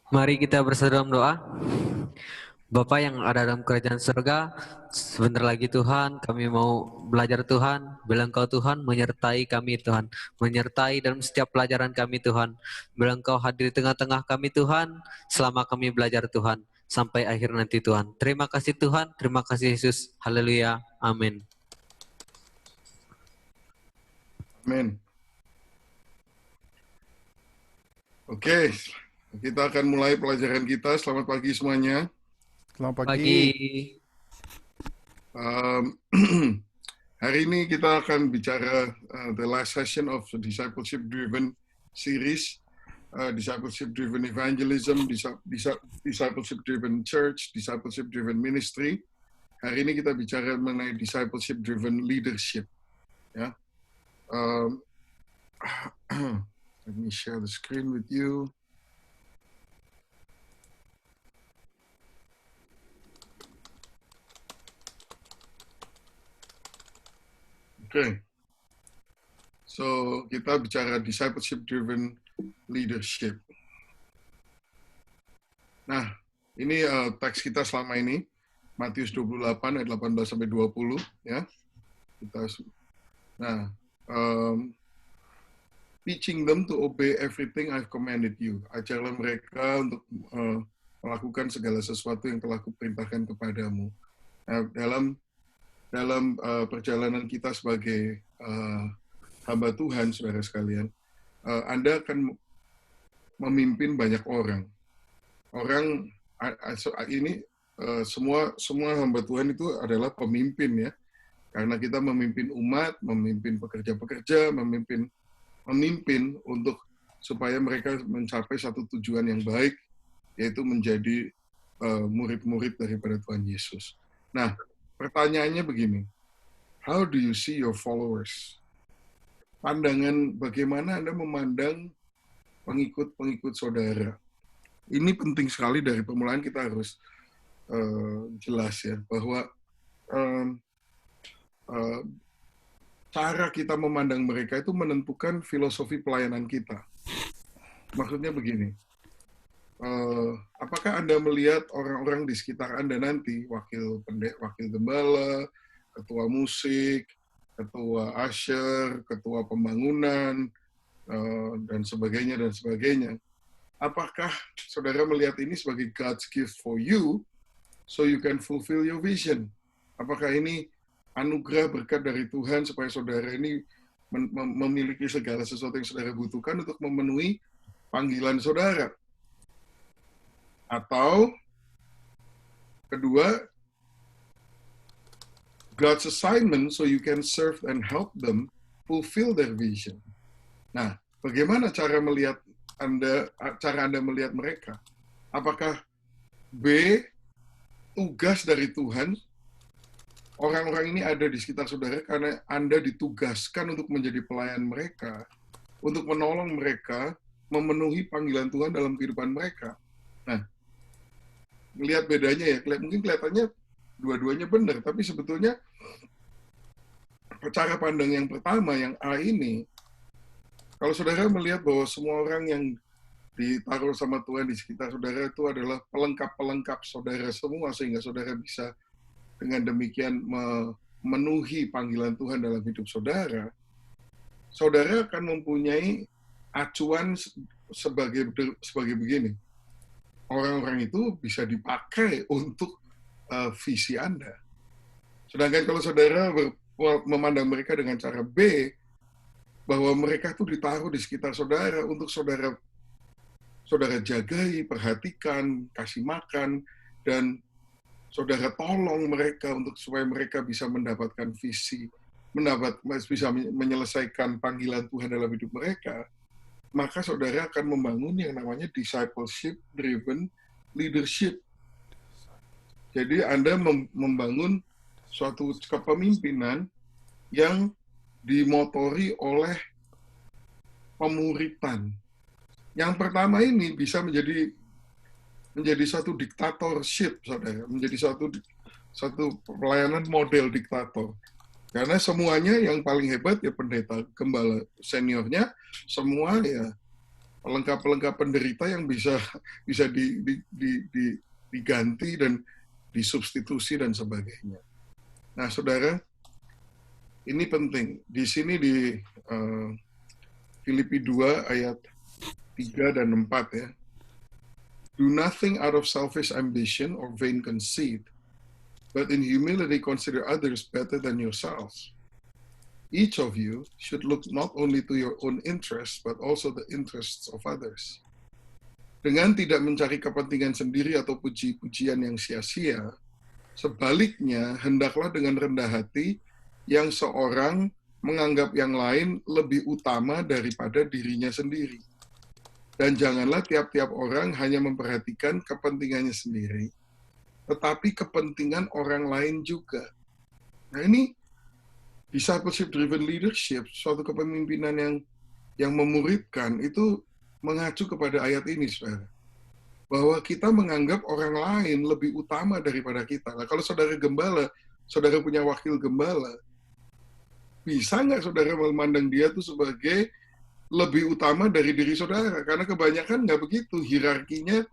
Mari kita bersatu dalam doa. Bapa yang ada dalam kerajaan surga, sebentar lagi Tuhan, kami mau belajar Tuhan, bila Engkau Tuhan menyertai kami Tuhan, menyertai dalam setiap pelajaran kami Tuhan, bila Engkau hadir di tengah-tengah kami Tuhan, selama kami belajar Tuhan, sampai akhir nanti Tuhan. Terima kasih Tuhan, terima kasih Yesus, haleluya, amin. Amin. Oke, kita akan mulai pelajaran kita. Selamat pagi semuanya. Selamat Pagi. Hari ini kita akan bicara the last session of the discipleship-driven series, discipleship-driven evangelism, discipleship-driven church, discipleship-driven ministry. Hari ini kita bicara mengenai discipleship-driven leadership. Ya. Let me share the screen with you. Okay. So, kita bicara discipleship-driven leadership. Nah, ini teks kita selama ini, Matius 28 ayat 18-20, ya. Teaching them to obey everything I've commanded you. Ajarlah mereka untuk melakukan segala sesuatu yang telah kuperintahkan kepadamu. Nah, dalam perjalanan kita sebagai hamba Tuhan, saudara sekalian, Anda akan memimpin banyak orang. Orang ini semua hamba Tuhan itu adalah pemimpin, ya. Karena kita memimpin umat, memimpin pekerja-pekerja, memimpin untuk supaya mereka mencapai satu tujuan yang baik, yaitu menjadi murid-murid daripada Tuhan Yesus. Nah, pertanyaannya begini, how do you see your followers? Pandangan bagaimana Anda memandang pengikut-pengikut saudara? Ini penting sekali dari permulaan kita harus jelas, ya, bahwa cara kita memandang mereka itu menentukan filosofi pelayanan kita. Maksudnya begini, apakah Anda melihat orang-orang di sekitar Anda nanti, wakil gembala, ketua musik, ketua usher, ketua pembangunan, dan sebagainya, apakah saudara melihat ini sebagai God's gift for you, so you can fulfill your vision? Apakah ini anugerah berkat dari Tuhan supaya saudara ini memiliki segala sesuatu yang saudara butuhkan untuk memenuhi panggilan saudara? Atau kedua, God's assignment so you can serve and help them fulfill their vision. Nah, bagaimana cara Anda melihat mereka? Apakah B, tugas dari Tuhan, orang-orang ini ada di sekitar saudara karena Anda ditugaskan untuk menjadi pelayan mereka, untuk menolong mereka memenuhi panggilan Tuhan dalam kehidupan mereka. Nah, melihat bedanya, ya, mungkin kelihatannya dua-duanya benar, tapi sebetulnya cara pandang yang pertama, yang A ini, kalau saudara melihat bahwa semua orang yang ditaruh sama Tuhan di sekitar saudara itu adalah pelengkap-pelengkap saudara semua, sehingga saudara bisa dengan demikian memenuhi panggilan Tuhan dalam hidup saudara, saudara akan mempunyai acuan sebagai begini. Orang-orang itu bisa dipakai untuk visi Anda. Sedangkan kalau saudara memandang mereka dengan cara B, bahwa mereka itu ditaruh di sekitar saudara untuk saudara jagai, perhatikan, kasih makan, dan saudara tolong mereka untuk supaya mereka bisa mendapatkan visi, bisa menyelesaikan panggilan Tuhan dalam hidup mereka, maka saudara akan membangun yang namanya discipleship-driven leadership. Jadi Anda membangun suatu kepemimpinan yang dimotori oleh pemuritan. Yang pertama ini bisa menjadi suatu diktatorship, saudara, menjadi satu pelayanan model diktator. Karena semuanya yang paling hebat ya pendeta, gembala seniornya, semua ya pelengkap-pelengkap penderita yang bisa bisa diganti dan disubstitusi dan sebagainya. Nah, saudara, ini penting. Di sini di Filipi 2 ayat 3 dan 4 ya. Do nothing out of selfish ambition or vain conceit, but in humility consider others better than yourselves. Each of you should look not only to your own interests, but also the interests of others. Dengan tidak mencari kepentingan sendiri atau puji-pujian yang sia-sia, sebaliknya hendaklah dengan rendah hati yang seorang menganggap yang lain lebih utama daripada dirinya sendiri. Dan janganlah tiap-tiap orang hanya memperhatikan kepentingannya sendiri, tetapi kepentingan orang lain juga. Nah, ini discipleship-driven leadership, suatu kepemimpinan yang memuridkan, itu mengacu kepada ayat ini, saudara. Bahwa kita menganggap orang lain lebih utama daripada kita. Nah, kalau saudara gembala, saudara punya wakil gembala, bisa nggak saudara memandang dia tuh sebagai lebih utama dari diri saudara? Karena kebanyakan nggak begitu. Hierarkinya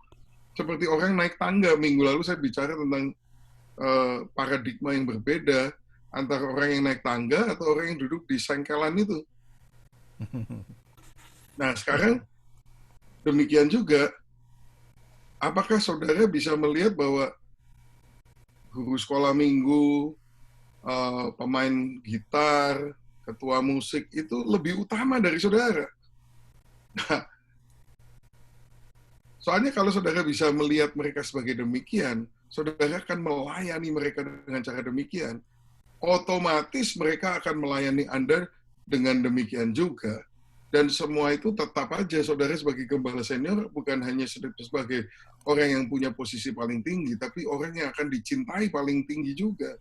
seperti orang naik tangga. Minggu lalu saya bicara tentang paradigma yang berbeda antara orang yang naik tangga atau orang yang duduk di sengkelan itu. Nah, sekarang demikian juga, apakah saudara bisa melihat bahwa guru sekolah minggu, pemain gitar, ketua musik itu lebih utama dari saudara? Nah, soalnya kalau saudara bisa melihat mereka sebagai demikian, saudara akan melayani mereka dengan cara demikian. Otomatis mereka akan melayani Anda dengan demikian juga. Dan semua itu tetap aja saudara sebagai gembala senior bukan hanya sebagai orang yang punya posisi paling tinggi, tapi orang yang akan dicintai paling tinggi juga.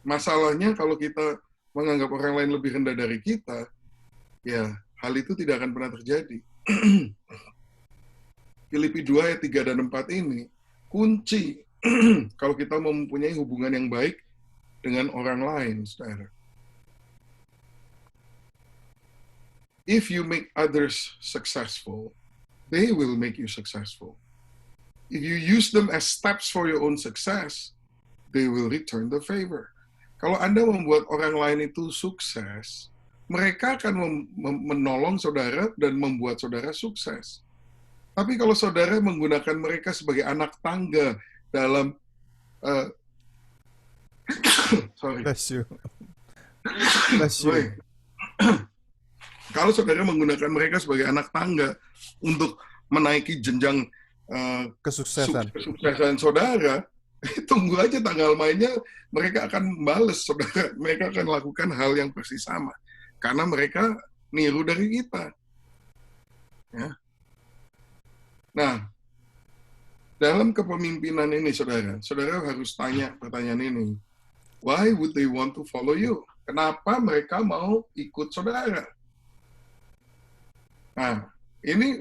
Masalahnya kalau kita menganggap orang lain lebih rendah dari kita, ya hal itu tidak akan pernah terjadi. Filipi 2 ayat 3 dan 4 ini kunci kalau kita mempunyai hubungan yang baik dengan orang lain, saudara. If you make others successful, they will make you successful. If you use them as steps for your own success, they will return the favor. Kalau Anda membuat orang lain itu sukses, mereka akan menolong saudara dan membuat saudara sukses. Tapi kalau saudara menggunakan mereka sebagai anak tangga dalam sorry. Bless you. Bless you. Kalau saudara menggunakan mereka sebagai anak tangga untuk menaiki jenjang kesuksesan saudara, tunggu aja tanggal mainnya, mereka akan bales saudara. Mereka akan lakukan hal yang persis sama. Karena mereka niru dari kita. Ya. Nah, dalam kepemimpinan ini, saudara harus tanya pertanyaan ini. Why would they want to follow you? Kenapa mereka mau ikut saudara? Nah, ini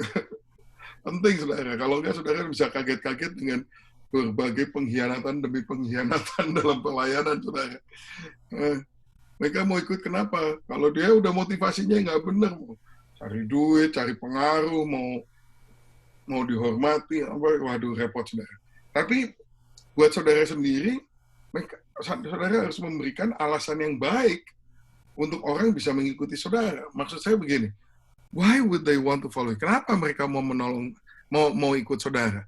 penting, saudara. Kalau enggak, saudara bisa kaget-kaget dengan berbagai pengkhianatan demi pengkhianatan dalam pelayanan, saudara. Mereka mau ikut kenapa? Kalau dia udah motivasinya nggak benar, mau cari duit, cari pengaruh, mau dihormati, waduh repot, saudara. Tapi buat saudara sendiri, saudara harus memberikan alasan yang baik untuk orang bisa mengikuti saudara. Maksud saya begini, why would they want to follow you? Kenapa mereka mau menolong, mau ikut saudara?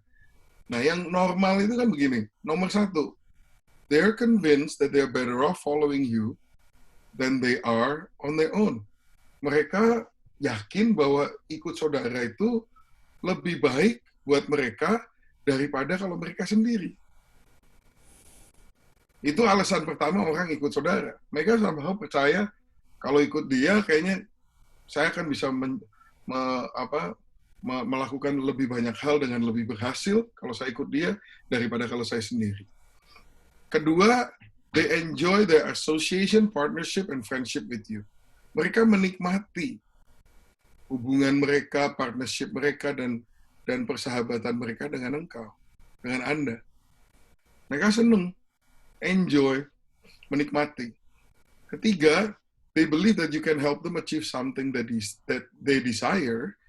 Nah, yang normal itu kan begini. Nomor satu, they're convinced that they're better off following you than they are on their own. Mereka yakin bahwa ikut saudara itu lebih baik buat mereka daripada kalau mereka sendiri. Itu alasan pertama orang ikut saudara. Mereka somehow percaya kalau ikut dia kayaknya saya akan bisa melakukan lebih banyak hal dengan lebih berhasil kalau saya ikut dia daripada kalau saya sendiri. Kedua, they enjoy their association, partnership, and friendship with you. Mereka menikmati hubungan mereka, partnership mereka, dan persahabatan mereka dengan engkau, dengan Anda. Mereka senang, enjoy, menikmati. Ketiga, they believe that you can help them achieve something that they desire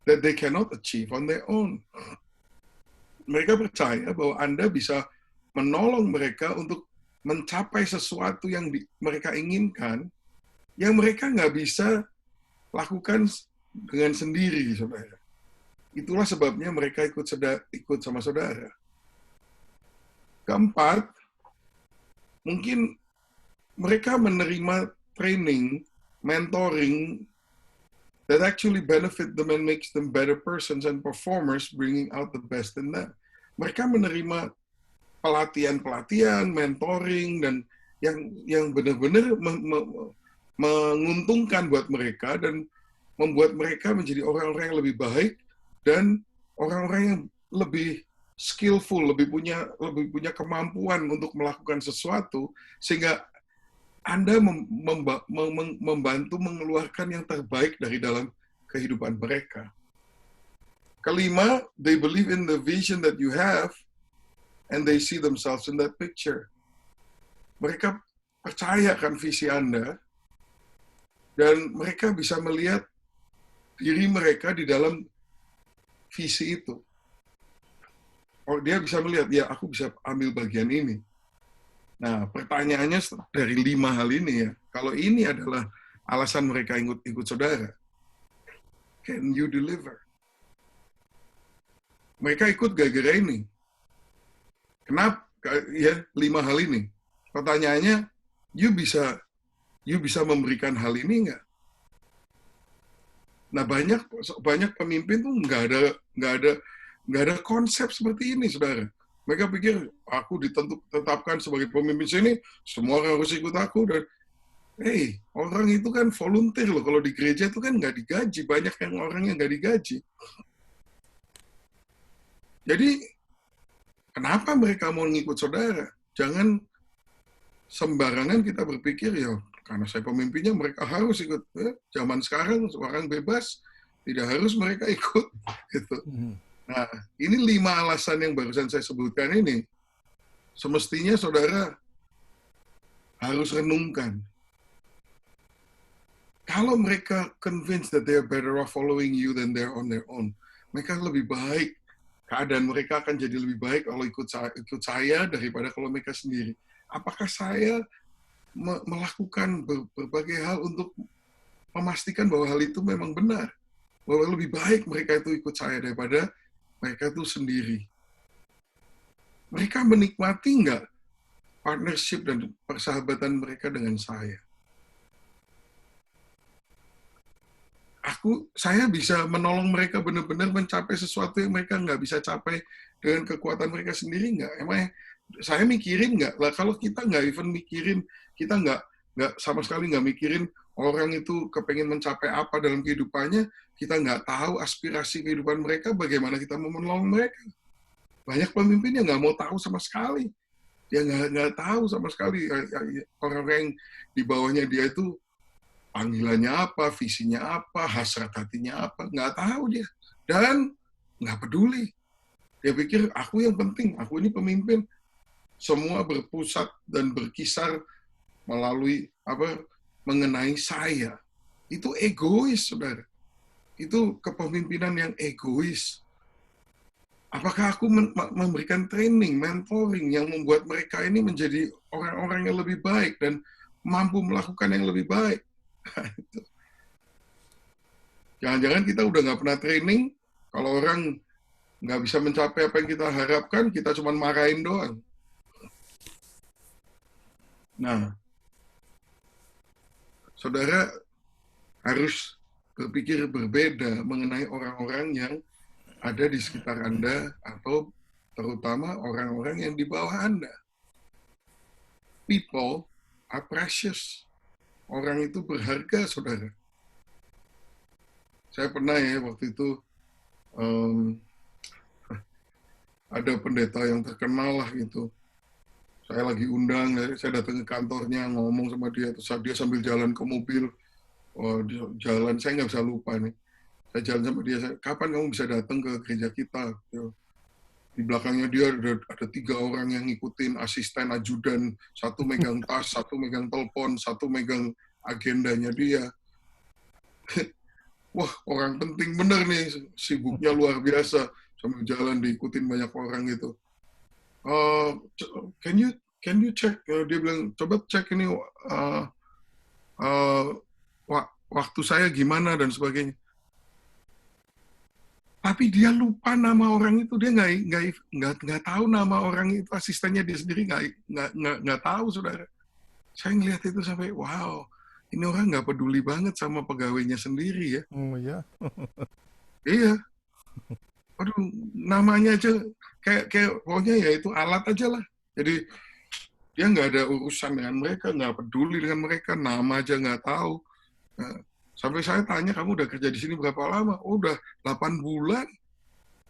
that they cannot achieve on their own. Mereka percaya bahwa Anda bisa menolong mereka untuk mencapai sesuatu yang mereka inginkan, yang mereka nggak bisa lakukan dengan sendiri, saudara. Itulah sebabnya mereka ikut sama saudara. Keempat, mungkin mereka menerima training, mentoring that actually benefit them and makes them better persons and performers, bringing out the best in them. Mereka menerima pelatihan-pelatihan, mentoring, dan yang benar-benar menguntungkan buat mereka dan membuat mereka menjadi orang-orang yang lebih baik dan orang-orang yang lebih skillful, lebih punya kemampuan untuk melakukan sesuatu, sehingga Anda membantu mengeluarkan yang terbaik dari dalam kehidupan mereka. Kelima, they believe in the vision that you have and they see themselves in that picture. Mereka percaya kan visi Anda dan mereka bisa melihat diri mereka di dalam visi itu. Oh, dia bisa melihat, ya aku bisa ambil bagian ini. Nah, pertanyaannya dari 5 hal ini ya, kalau ini adalah alasan mereka ikut saudara, can you deliver? Mereka ikut gara-gara ini. Kenapa? Ya, 5 hal ini. Pertanyaannya, you bisa memberikan hal ini nggak? Nah, banyak pemimpin tuh nggak ada konsep seperti ini, saudara. Mereka pikir, aku ditetapkan sebagai pemimpin sini, semua orang harus ikut aku. Dan, orang itu kan volunteer loh. Kalau di gereja itu kan nggak digaji. Banyak orang yang nggak digaji. Jadi, kenapa mereka mau ngikut saudara? Jangan sembarangan kita berpikir, ya karena saya pemimpinnya mereka harus ikut. Zaman sekarang, orang bebas, tidak harus mereka ikut. Gitu. Nah, ini 5 alasan yang barusan saya sebutkan ini. Semestinya saudara harus renungkan. Kalau mereka convinced that they are better off following you than they're on their own, mereka lebih baik. Keadaan mereka akan jadi lebih baik kalau ikut saya daripada kalau mereka sendiri. Apakah saya melakukan berbagai hal untuk memastikan bahwa hal itu memang benar? Bahwa lebih baik mereka itu ikut saya daripada mereka itu sendiri. Mereka menikmati nggak partnership dan persahabatan mereka dengan saya? Saya bisa menolong mereka benar-benar mencapai sesuatu yang mereka nggak bisa capai dengan kekuatan mereka sendiri nggak? Emang saya mikirin nggak? Lah kalau kita nggak even mikirin, kita nggak sama sekali nggak mikirin orang itu kepengen mencapai apa dalam kehidupannya, kita nggak tahu aspirasi kehidupan mereka, bagaimana kita mau menolong mereka. Banyak pemimpin yang nggak mau tahu sama sekali. Dia nggak tahu sama sekali orang-orang yang di bawahnya dia itu panggilannya apa, visinya apa, hasrat hatinya apa, nggak tahu dia. Dan nggak peduli. Dia pikir, aku yang penting, aku ini pemimpin. Semua berpusat dan berkisar melalui mengenai saya. Itu egois, saudara. Itu kepemimpinan yang egois. Apakah aku memberikan training, mentoring yang membuat mereka ini menjadi orang-orang yang lebih baik dan mampu melakukan yang lebih baik? Jangan-jangan kita udah nggak pernah training, kalau orang nggak bisa mencapai apa yang kita harapkan, kita cuma marahin doang. Nah, saudara harus berpikir berbeda mengenai orang-orang yang ada di sekitar Anda, atau terutama orang-orang yang di bawah Anda. People are precious. Orang itu berharga, saudara. Saya pernah ya waktu itu ada pendeta yang terkenal lah gitu. Saya lagi undang, saya datang ke kantornya ngomong sama dia, terus dia sambil jalan ke mobil, jalan, saya nggak bisa lupa nih. Saya jalan sama dia, kapan kamu bisa datang ke gereja kita? Di belakangnya dia ada 3 orang yang ngikutin, asisten, ajudan, satu megang tas, satu megang telepon, satu megang agendanya dia. Wah, orang penting bener nih, sibuknya luar biasa, sambil jalan diikutin banyak orang gitu. Can you check? Dia bilang, coba cek ini waktu saya gimana dan sebagainya. Tapi dia lupa nama orang itu, dia nggak tahu nama orang itu, asistennya dia sendiri nggak tahu, saudara. Saya ngelihat itu sampai, wow, ini orang nggak peduli banget sama pegawainya sendiri ya. Oh ya. Iya. Aduh, namanya aja kayak pokoknya ya itu alat aja lah. Jadi dia nggak ada urusan dengan mereka, nggak peduli dengan mereka, nama aja nggak tahu. Nah, sampai saya tanya, kamu udah kerja di sini berapa lama? Oh, udah 8 bulan.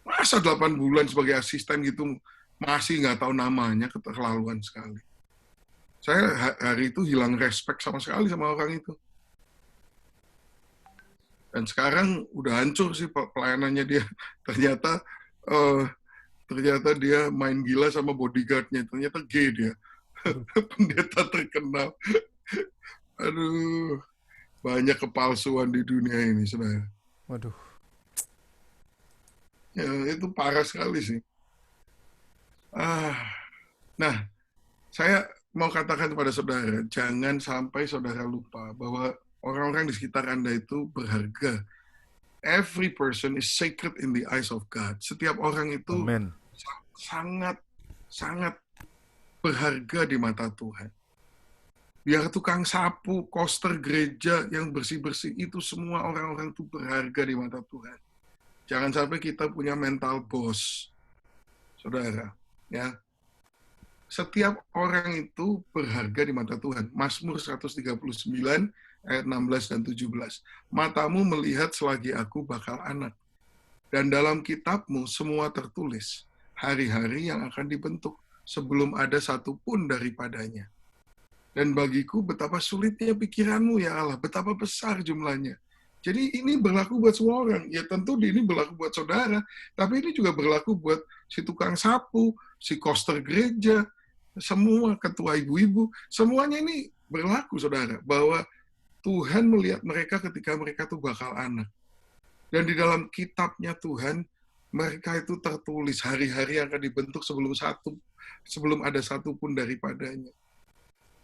Masa 8 bulan sebagai asisten gitu masih nggak tahu namanya, keterlaluan sekali. Saya hari itu hilang respect sama sekali sama orang itu. Dan sekarang udah hancur sih pelayanannya dia. Ternyata dia main gila sama bodyguardnya. Ternyata gay dia. Pendeta terkenal. Aduh, banyak kepalsuan di dunia ini, saudara. Waduh. Ya, itu parah sekali sih. Nah, saya mau katakan kepada saudara, jangan sampai saudara lupa bahwa orang-orang di sekitar Anda itu berharga. Every person is sacred in the eyes of God. Setiap orang itu Amen. sangat berharga di mata Tuhan. Biar tukang sapu, koster gereja yang bersih-bersih, itu semua orang-orang itu berharga di mata Tuhan. Jangan sampai kita punya mental bos, saudara. Ya, setiap orang itu berharga di mata Tuhan. Mazmur 139 ayat 16 dan 17. Matamu melihat selagi aku bakal anak. Dan dalam kitabmu semua tertulis hari-hari yang akan dibentuk sebelum ada satupun daripadanya. Dan bagiku betapa sulitnya pikiranmu ya Allah, betapa besar jumlahnya. Jadi ini berlaku buat semua orang. Ya tentu ini berlaku buat saudara, tapi ini juga berlaku buat si tukang sapu, si koster gereja, semua ketua ibu-ibu, semuanya ini berlaku, saudara, bahwa Tuhan melihat mereka ketika mereka tuh bakal anak. Dan di dalam kitabnya Tuhan, mereka itu tertulis hari-hari yang akan dibentuk sebelum ada satu pun daripadanya.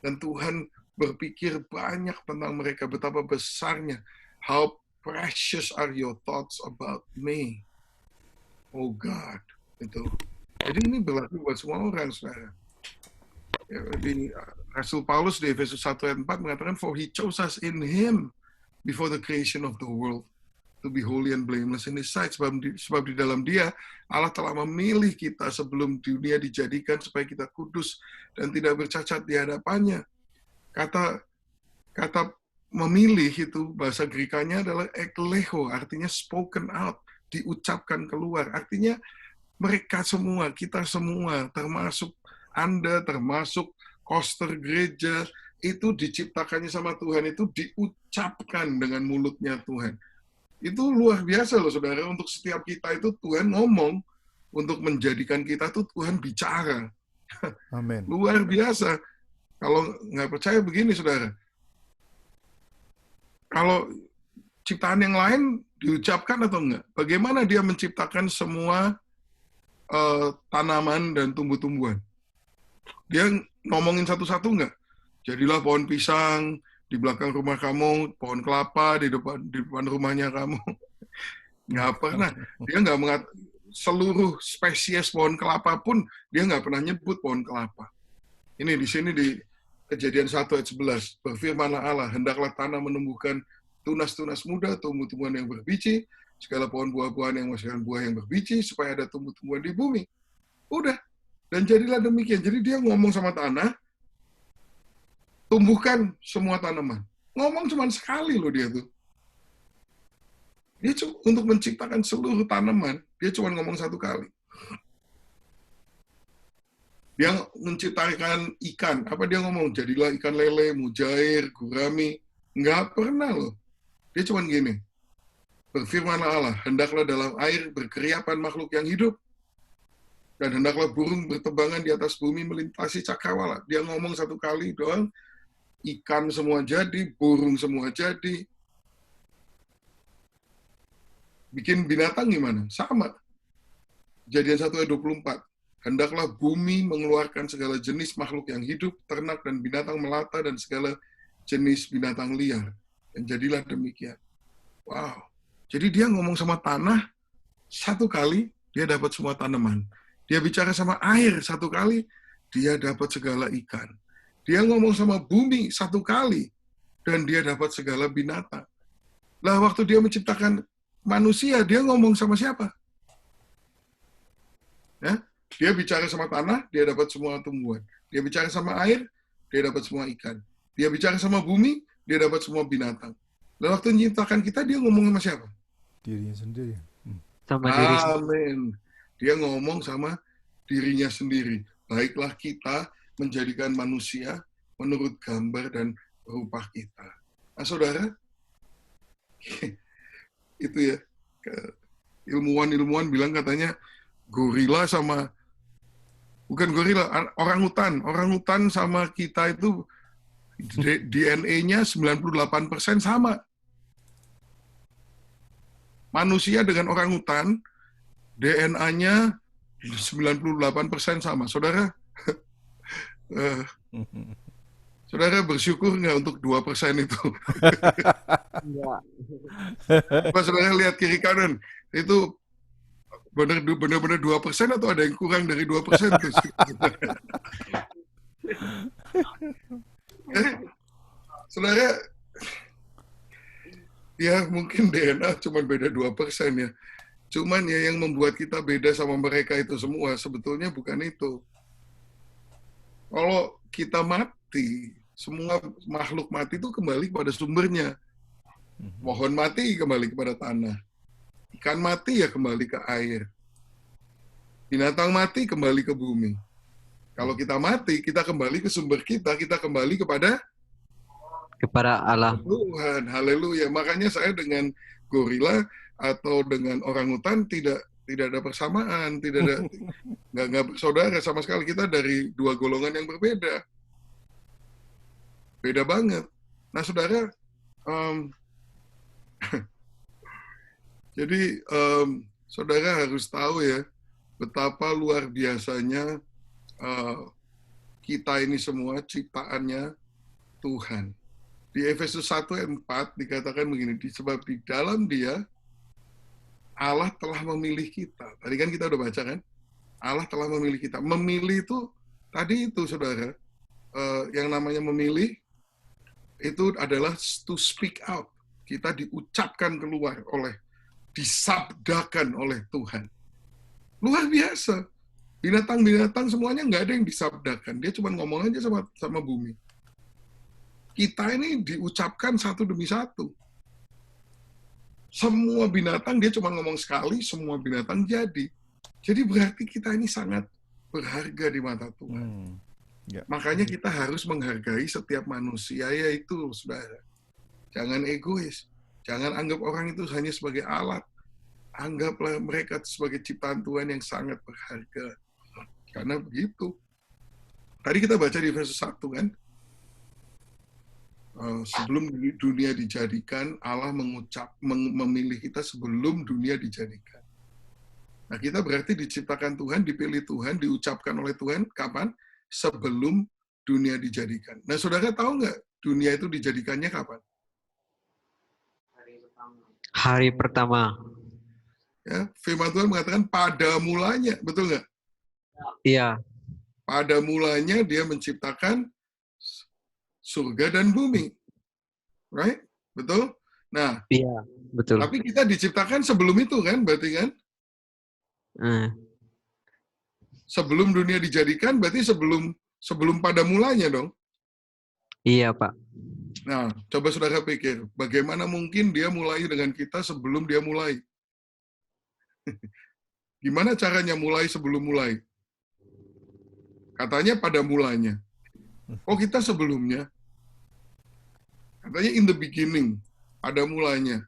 Dan Tuhan berpikir banyak tentang mereka, betapa besarnya. How precious are your thoughts about me, oh God. Itu. Jadi ini berlaku buat semua orang, saudara. Di Rasul Paulus di Efesus 1 ayat 4 mengatakan, for he chose us in him before the creation of the world to be holy and blameless in his sight. Sebab di dalam dia, Allah telah memilih kita sebelum dunia dijadikan supaya kita kudus dan tidak bercacat di hadapannya. Kata memilih itu, bahasa Grekanya adalah ekleho, artinya spoken out, diucapkan keluar. Artinya mereka semua, kita semua, termasuk Anda, termasuk koster gereja, itu diciptakannya sama Tuhan, itu diucapkan dengan mulutnya Tuhan. Itu luar biasa loh, saudara. Untuk setiap kita itu Tuhan ngomong, untuk menjadikan kita tuh Tuhan bicara. Amin. Luar biasa. Kalau nggak percaya begini, saudara. Kalau ciptaan yang lain diucapkan atau enggak? Bagaimana dia menciptakan semua tanaman dan tumbuh-tumbuhan? Dia ngomongin satu-satu enggak? Jadilah pohon pisang di belakang rumah kamu, pohon kelapa di depan rumahnya kamu. Nggak pernah. Dia nggak seluruh spesies pohon kelapa pun dia nggak pernah nyebut pohon kelapa. Ini di sini di Kejadian 1 ayat 11. Berfirmanlah Allah, hendaklah tanah menumbuhkan tunas-tunas muda, tumbuh-tumbuhan yang berbiji, segala pohon buah-buahan yang menghasilkan buah yang berbiji, supaya ada tumbuh-tumbuhan di bumi. Udah. Dan jadilah demikian. Jadi dia ngomong sama tanah, tumbuhkan semua tanaman. Ngomong cuma sekali loh dia tuh. Dia untuk menciptakan seluruh tanaman, dia cuma ngomong satu kali. Dia menciptakan ikan. Apa dia ngomong? Jadilah ikan lele, mujair, gurami. Nggak pernah loh. Dia cuma gini. Berfirmanlah Allah, hendaklah dalam air berkeriapan makhluk yang hidup. Dan hendaklah burung bertebangan di atas bumi melintasi cakrawala. Dia ngomong satu kali doang, ikan semua jadi, burung semua jadi. Bikin binatang gimana? Sama. Kejadian 1 ayat 24. Hendaklah bumi mengeluarkan segala jenis makhluk yang hidup, ternak dan binatang melata dan segala jenis binatang liar. Dan jadilah demikian. Wow. Jadi dia ngomong sama tanah, satu kali dia dapat semua tanaman. Dia bicara sama air, satu kali dia dapat segala ikan. Dia ngomong sama bumi satu kali, dan dia dapat segala binatang. Lah waktu dia menciptakan manusia, dia ngomong sama siapa? Ya, dia bicara sama tanah, dia dapat semua tumbuhan. Dia bicara sama air, dia dapat semua ikan. Dia bicara sama bumi, dia dapat semua binatang. Lalu waktu menciptakan kita, dia ngomong sama siapa? Dirinya sendiri. Sama diri sendiri. Amin. Dia ngomong sama dirinya sendiri. Baiklah kita menjadikan manusia menurut gambar dan rupa kita. Nah, saudara, itu ya, ilmuwan bilang gorila sama, bukan gorila, orang hutan sama kita itu DNA-nya 98% sama. Manusia dengan orang hutan, DNA-nya 98% sama. Saudara, saudara bersyukur nggak untuk 2% itu? Pas saudara lihat kiri kanan, itu benar-benar 2% atau ada yang kurang dari 2% tuh? Saudara, ya mungkin DNA cuma beda 2% ya. Cuman ya yang membuat kita beda sama mereka itu semua sebetulnya bukan itu. Kalau kita mati, semua makhluk mati itu kembali kepada sumbernya. Pohon mati kembali kepada tanah. Ikan mati ya kembali ke air. Binatang mati kembali ke bumi. Kalau kita mati, kita kembali ke sumber kita kembali kepada Allah. Tuhan. Haleluya. Makanya saya dengan gorila atau dengan orangutan tidak ada persamaan, nggak bersaudara sama sekali. Kita dari dua golongan yang berbeda, beda banget. Nah, saudara, jadi saudara harus tahu ya betapa luar biasanya kita ini semua ciptaannya Tuhan. Di Efesus 1 ayat 4 dikatakan begini, sebab di dalam Dia Allah telah memilih kita. Tadi kan kita udah baca kan? Allah telah memilih kita. Memilih itu, tadi itu saudara, yang namanya memilih, itu adalah to speak out. Kita diucapkan keluar disabdakan oleh Tuhan. Luar biasa. Binatang-binatang semuanya nggak ada yang disabdakan. Dia cuma ngomong aja sama bumi. Kita ini diucapkan satu demi satu. Semua binatang dia cuma ngomong sekali, semua binatang jadi. Jadi berarti kita ini sangat berharga di mata Tuhan. Makanya kita harus menghargai setiap manusia, yaitu saudara. Jangan egois. Jangan anggap orang itu hanya sebagai alat. Anggaplah mereka sebagai ciptaan Tuhan yang sangat berharga. Karena begitu. Tadi kita baca di Efesus 1 kan. Sebelum dunia dijadikan, Allah memilih kita sebelum dunia dijadikan. Nah, kita berarti diciptakan Tuhan, dipilih Tuhan, diucapkan oleh Tuhan, kapan? Sebelum dunia dijadikan. Nah, saudara tahu nggak dunia itu dijadikannya kapan? Hari pertama. Ya, firman Tuhan mengatakan pada mulanya, betul nggak? Iya. Pada mulanya dia menciptakan surga dan bumi. Right? Betul? Nah, iya, betul. Tapi kita diciptakan sebelum itu kan, berarti kan? Sebelum dunia dijadikan, berarti sebelum pada mulanya dong? Iya, Pak. Nah, coba saudara pikir, bagaimana mungkin dia mulai dengan kita sebelum dia mulai? Gimana caranya mulai sebelum mulai? Katanya pada mulanya. Oh, kita sebelumnya. Katanya in the beginning, ada mulanya.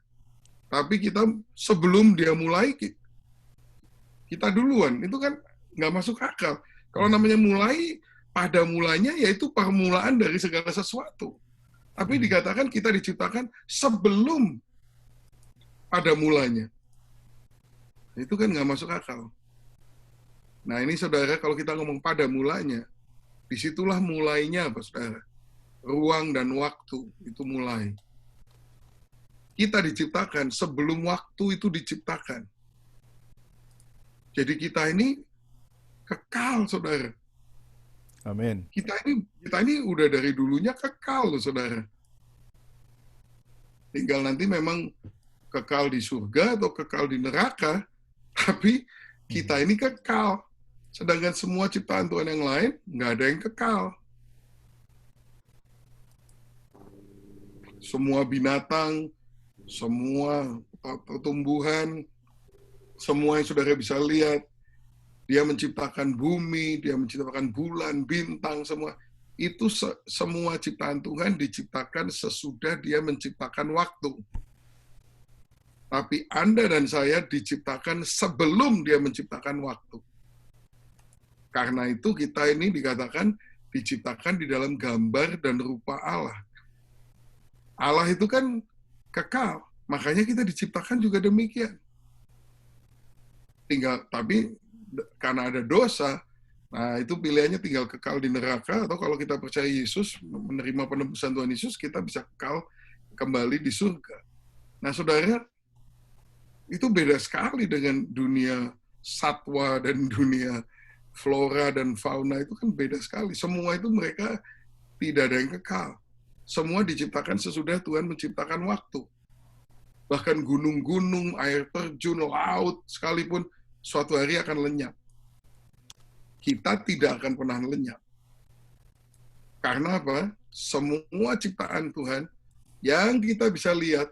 Tapi kita sebelum dia mulai, kita duluan. Itu kan nggak masuk akal. Kalau namanya mulai, pada mulanya yaitu permulaan dari segala sesuatu. Tapi dikatakan kita diciptakan sebelum pada mulanya. Itu kan nggak masuk akal. Nah ini saudara, kalau kita ngomong pada mulanya, disitulah mulainya apa saudara? Ruang dan waktu itu mulai. Kita diciptakan sebelum waktu itu diciptakan. Jadi kita ini kekal, saudara. Amin. Kita ini udah dari dulunya kekal, loh, saudara. Tinggal nanti memang kekal di surga atau kekal di neraka, tapi kita ini kekal. Sedangkan semua ciptaan Tuhan yang lain, nggak ada yang kekal. Semua binatang, semua tumbuhan, semua yang saudara bisa lihat, dia menciptakan bumi, dia menciptakan bulan, bintang, semua. Itu semua ciptaan Tuhan diciptakan sesudah dia menciptakan waktu. Tapi Anda dan saya diciptakan sebelum dia menciptakan waktu. Karena itu kita ini dikatakan diciptakan di dalam gambar dan rupa Allah. Allah itu kan kekal, makanya kita diciptakan juga demikian. Tapi karena ada dosa, nah itu pilihannya tinggal kekal di neraka, atau kalau kita percaya Yesus, menerima penebusan Tuhan Yesus, kita bisa kekal kembali di surga. Nah saudara, itu beda sekali dengan dunia satwa dan dunia flora dan fauna, itu kan beda sekali. Semua itu mereka tidak ada yang kekal. Semua diciptakan sesudah Tuhan menciptakan waktu. Bahkan gunung-gunung, air terjun, laut, sekalipun suatu hari akan lenyap. Kita tidak akan pernah lenyap. Karena apa? Semua ciptaan Tuhan yang kita bisa lihat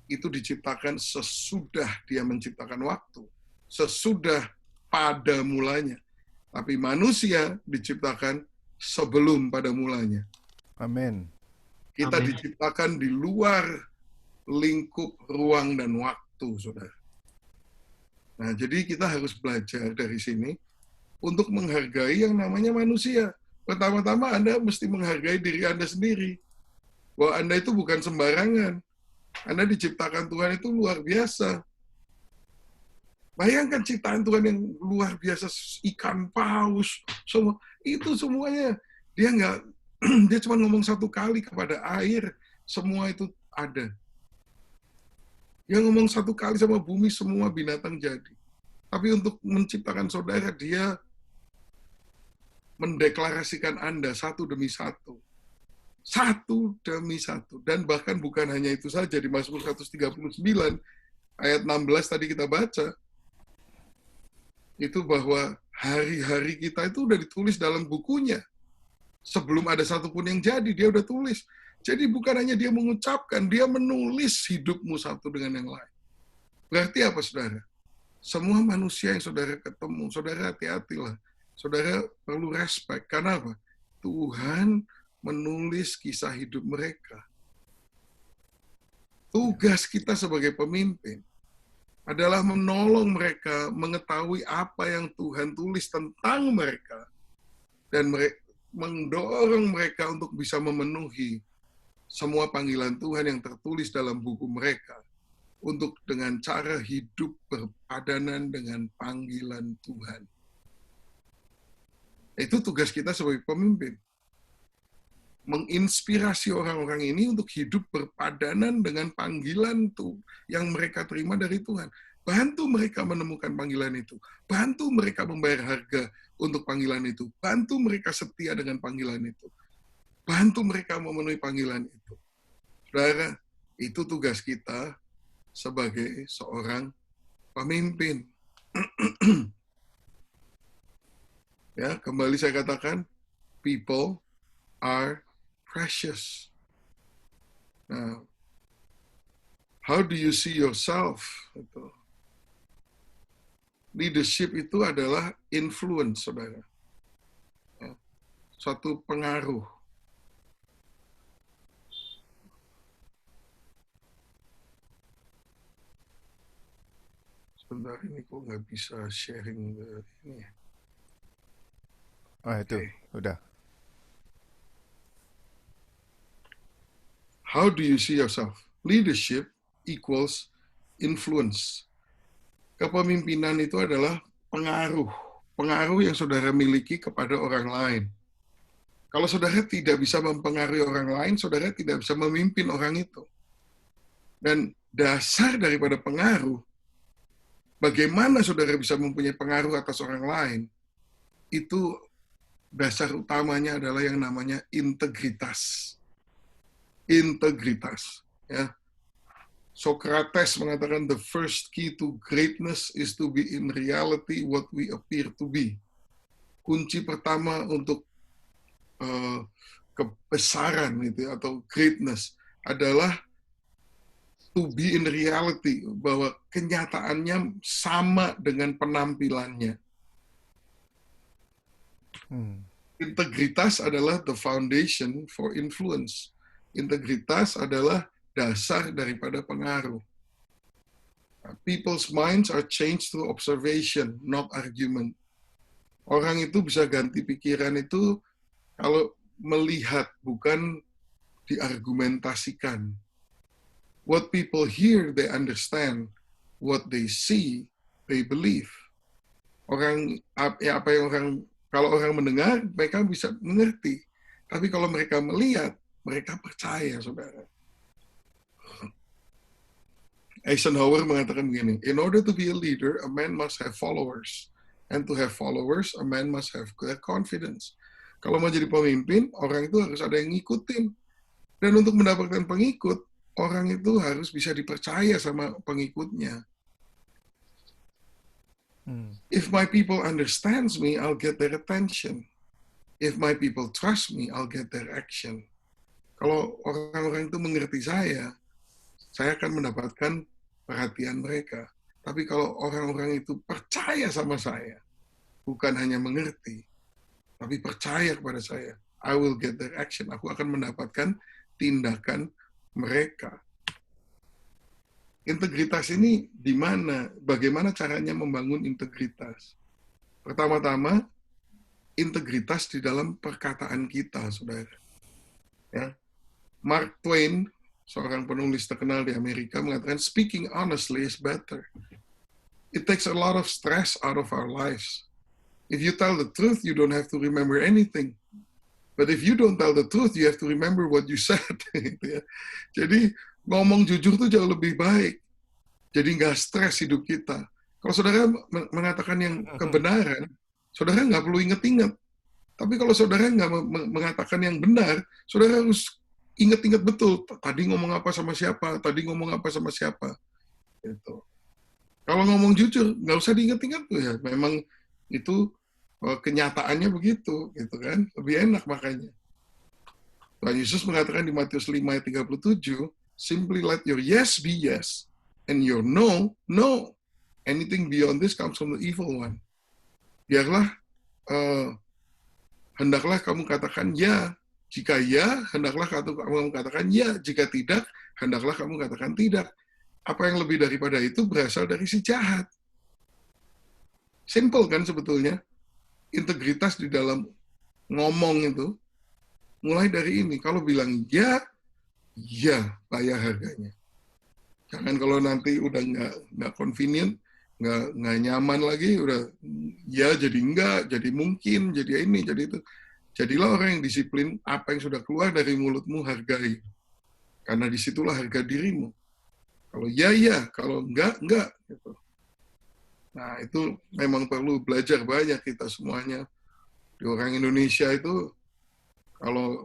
itu diciptakan sesudah dia menciptakan waktu. Sesudah pada mulanya. Tapi manusia diciptakan sebelum pada mulanya. Amin. Kita Amin. diciptakan di luar lingkup ruang dan waktu, saudara. Nah, jadi kita harus belajar dari sini untuk menghargai yang namanya manusia. Pertama-tama Anda mesti menghargai diri Anda sendiri. Bahwa Anda itu bukan sembarangan. Anda diciptakan Tuhan itu luar biasa. Bayangkan ciptaan Tuhan yang luar biasa, ikan paus, semua itu semuanya dia nggak, dia cuma ngomong satu kali kepada air, semua itu ada. Dia ngomong satu kali sama bumi, semua binatang jadi. Tapi untuk menciptakan saudara, dia mendeklarasikan Anda satu demi satu. Satu demi satu. Dan bahkan bukan hanya itu saja, di Mazmur 139, ayat 16 tadi kita baca, itu bahwa hari-hari kita itu udah ditulis dalam bukunya. Sebelum ada satupun yang jadi, dia udah tulis. Jadi bukan hanya dia mengucapkan, dia menulis hidupmu satu dengan yang lain. Berarti apa, saudara? Semua manusia yang saudara ketemu, saudara hati-hatilah. Saudara perlu respect. Karena apa? Tuhan menulis kisah hidup mereka. Tugas kita sebagai pemimpin adalah menolong mereka mengetahui apa yang Tuhan tulis tentang mereka. Dan mendorong mereka untuk bisa memenuhi semua panggilan Tuhan yang tertulis dalam buku mereka, untuk dengan cara hidup berpadanan dengan panggilan Tuhan. Itu tugas kita sebagai pemimpin. Menginspirasi orang-orang ini untuk hidup berpadanan dengan panggilan Tuhan yang mereka terima dari Tuhan. Bantu mereka menemukan panggilan itu. Bantu mereka membayar harga untuk panggilan itu. Bantu mereka setia dengan panggilan itu. Bantu mereka memenuhi panggilan itu. Saudara, itu tugas kita sebagai seorang pemimpin. Ya, kembali saya katakan, people are precious. Nah, how do you see yourself? Leadership itu adalah influence, saudara. Ya, suatu pengaruh. Sebentar, ini kok nggak bisa sharing ini ya. Itu, udah. How do you see yourself? Leadership equals influence. Kepemimpinan itu adalah pengaruh. Pengaruh yang saudara miliki kepada orang lain. Kalau saudara tidak bisa mempengaruhi orang lain, saudara tidak bisa memimpin orang itu. Dan dasar daripada pengaruh, bagaimana saudara bisa mempunyai pengaruh atas orang lain, itu dasar utamanya adalah yang namanya integritas. Integritas. Ya. Socrates mengatakan the first key to greatness is to be in reality what we appear to be. Kunci pertama untuk kebesaran itu atau greatness adalah to be in reality, bahwa kenyataannya sama dengan penampilannya. Integritas adalah the foundation for influence. Integritas adalah dasar daripada pengaruh. People's minds are changed through observation, not argument. Orang itu bisa ganti pikiran itu kalau melihat, bukan diargumentasikan. What people hear, they understand. What they see, they believe. Kalau orang mendengar, mereka bisa mengerti. Tapi kalau mereka melihat, mereka percaya, saudara. Eisenhower mengatakan begini, in order to be a leader, a man must have followers. And to have followers, a man must have confidence. Kalau mau jadi pemimpin, orang itu harus ada yang ngikutin. Dan untuk mendapatkan pengikut, orang itu harus bisa dipercaya sama pengikutnya. If my people understands me, I'll get their attention. If my people trust me, I'll get their action. Kalau orang-orang itu mengerti saya akan mendapatkan perhatian mereka. Tapi kalau orang-orang itu percaya sama saya, bukan hanya mengerti, tapi percaya kepada saya, I will get their action. Aku akan mendapatkan tindakan mereka. Integritas ini di mana? Bagaimana caranya membangun integritas? Pertama-tama, integritas di dalam perkataan kita, saudara. Ya. Mark Twain, seorang penulis terkenal di Amerika, mengatakan, speaking honestly is better. It takes a lot of stress out of our lives. If you tell the truth, you don't have to remember anything. But if you don't tell the truth, you have to remember what you said. Jadi ngomong jujur itu jauh lebih baik. Jadi nggak stres hidup kita. Kalau saudara mengatakan yang kebenaran, saudara nggak perlu inget-inget. Tapi kalau saudara nggak mengatakan yang benar, saudara harus inget-inget betul. Tadi ngomong apa sama siapa? Tadi ngomong apa sama siapa? Gitu. Kalau ngomong jujur, nggak usah diinget-inget tuh ya. Memang itu kenyataannya begitu, gitu kan? Lebih enak makanya. Tuhan Yesus mengatakan di Matius 5 ayat 37, simply let your yes be yes, and your no, no. Anything beyond this comes from the evil one. Biarlah, hendaklah kamu katakan ya. Jika ya, hendaklah kamu katakan ya. Jika tidak, hendaklah kamu katakan tidak. Apa yang lebih daripada itu berasal dari si jahat. Simple kan sebetulnya. Integritas di dalam ngomong itu mulai dari ini. Kalau bilang ya, ya bayar harganya. Jangan kalau nanti udah nggak convenient, nggak nyaman lagi, udah ya jadi enggak, jadi mungkin, jadi ini, jadi itu. Jadilah orang yang disiplin, apa yang sudah keluar dari mulutmu hargai. Karena disitulah harga dirimu. Kalau ya, kalau enggak. Gitu. Nah, itu memang perlu belajar banyak kita semuanya. Di orang Indonesia itu, kalau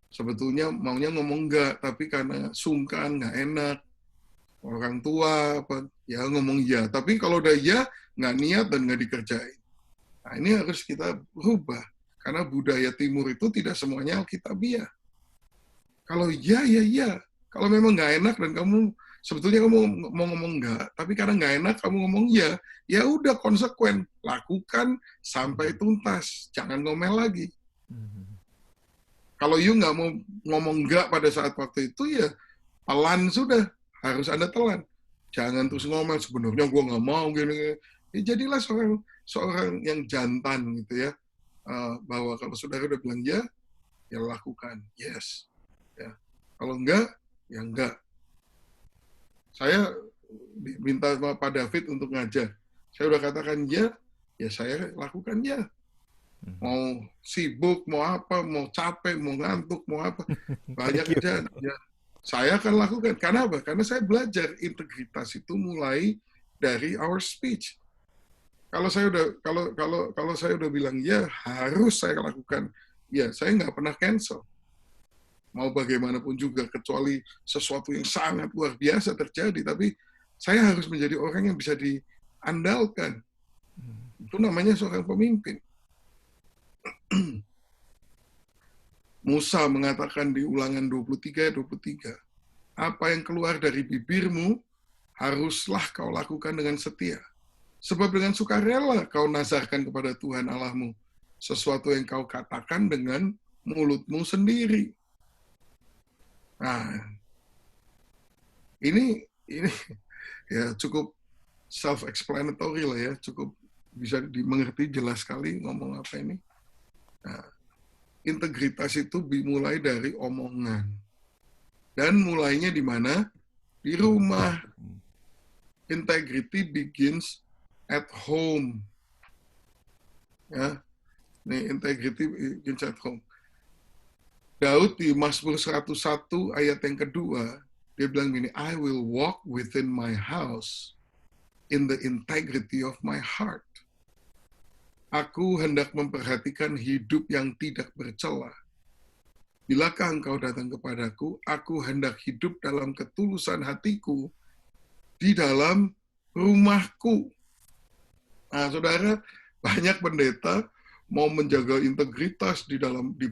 sebetulnya maunya ngomong enggak, tapi karena sungkan, nggak enak, orang tua, ya ngomong ya. Tapi kalau udah ya, nggak niat dan nggak dikerjain. Nah, ini harus kita rubah. Karena budaya timur itu tidak semuanya alkitabiah. Kalau ya. Kalau memang nggak enak dan kamu sebetulnya kamu mau ngomong enggak, tapi karena nggak enak kamu ngomong ya udah konsekuen, lakukan sampai tuntas, jangan ngomel lagi. Kalau you nggak mau ngomong enggak pada saat waktu itu ya telan sudah, harus ada telan. Jangan terus ngomel sebenarnya gue nggak mau gini. Ya, jadilah seorang yang jantan gitu ya, bahwa kalau saudara udah bilang ya lakukan, yes. Ya. Kalau enggak Ya enggak. Saya diminta sama Pak David untuk ngajar. Saya udah katakan ya, ya saya lakukan ya. Mau sibuk, mau apa, mau capek, mau ngantuk, mau apa, banyak Thank you. kerjaan. Ya, saya akan lakukan. Karena apa? Karena saya belajar integritas itu mulai dari our speech. Kalau saya udah bilang ya harus saya lakukan, ya saya nggak pernah cancel. Mau bagaimanapun juga, kecuali sesuatu yang sangat luar biasa terjadi, tapi saya harus menjadi orang yang bisa diandalkan. Itu namanya seorang pemimpin. Musa mengatakan di Ulangan 23 ayat 23, apa yang keluar dari bibirmu haruslah kau lakukan dengan setia. Sebab dengan sukarela kau nazarkan kepada Tuhan Allahmu sesuatu yang kau katakan dengan mulutmu sendiri. Nah, ini ya cukup self-explanatory lah ya, cukup bisa dimengerti jelas sekali ngomong apa ini. Nah, integritas itu dimulai dari omongan. Dan mulainya di mana? Di rumah. Integrity begins at home. Ya. Nih, integrity begins at home. Daud di Mazmur 101 ayat yang kedua, dia bilang gini, I will walk within my house in the integrity of my heart. Aku hendak memperhatikan hidup yang tidak bercela. Bilakah engkau datang kepadaku, aku hendak hidup dalam ketulusan hatiku di dalam rumahku. Nah, saudara, banyak pendeta mau menjaga integritas di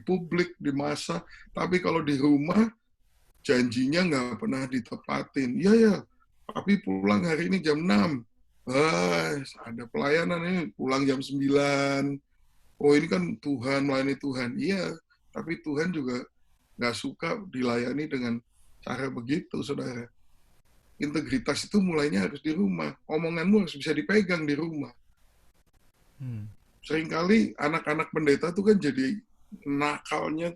publik, di masa, tapi kalau di rumah janjinya nggak pernah ditepatin. Ya, tapi pulang hari ini jam 6. Ada pelayanan ini, pulang jam 9. Oh, ini kan Tuhan, melayani Tuhan. Iya, tapi Tuhan juga nggak suka dilayani dengan cara begitu, saudara. Integritas itu mulainya harus di rumah. Omonganmu harus bisa dipegang di rumah. Seringkali anak-anak pendeta itu kan jadi nakalnya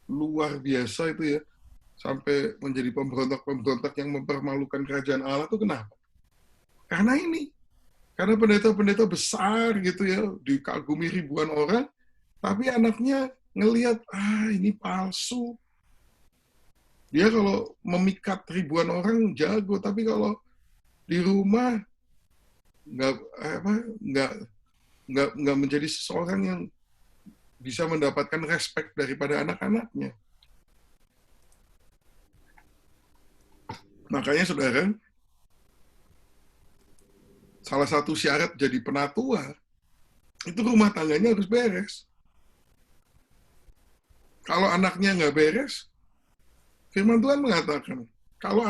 luar biasa itu ya. Sampai menjadi pemberontak-pemberontak yang mempermalukan kerajaan Allah itu kenapa? Karena ini. Karena pendeta-pendeta besar gitu ya, dikagumi ribuan orang, tapi anaknya ngelihat, ini palsu. Dia kalau memikat ribuan orang jago, tapi kalau di rumah nggak menjadi seseorang yang bisa mendapatkan respect daripada anak-anaknya. Makanya saudara, salah satu syarat jadi penatua, itu rumah tangganya harus beres. Kalau anaknya nggak beres, firman Tuhan mengatakan, kalau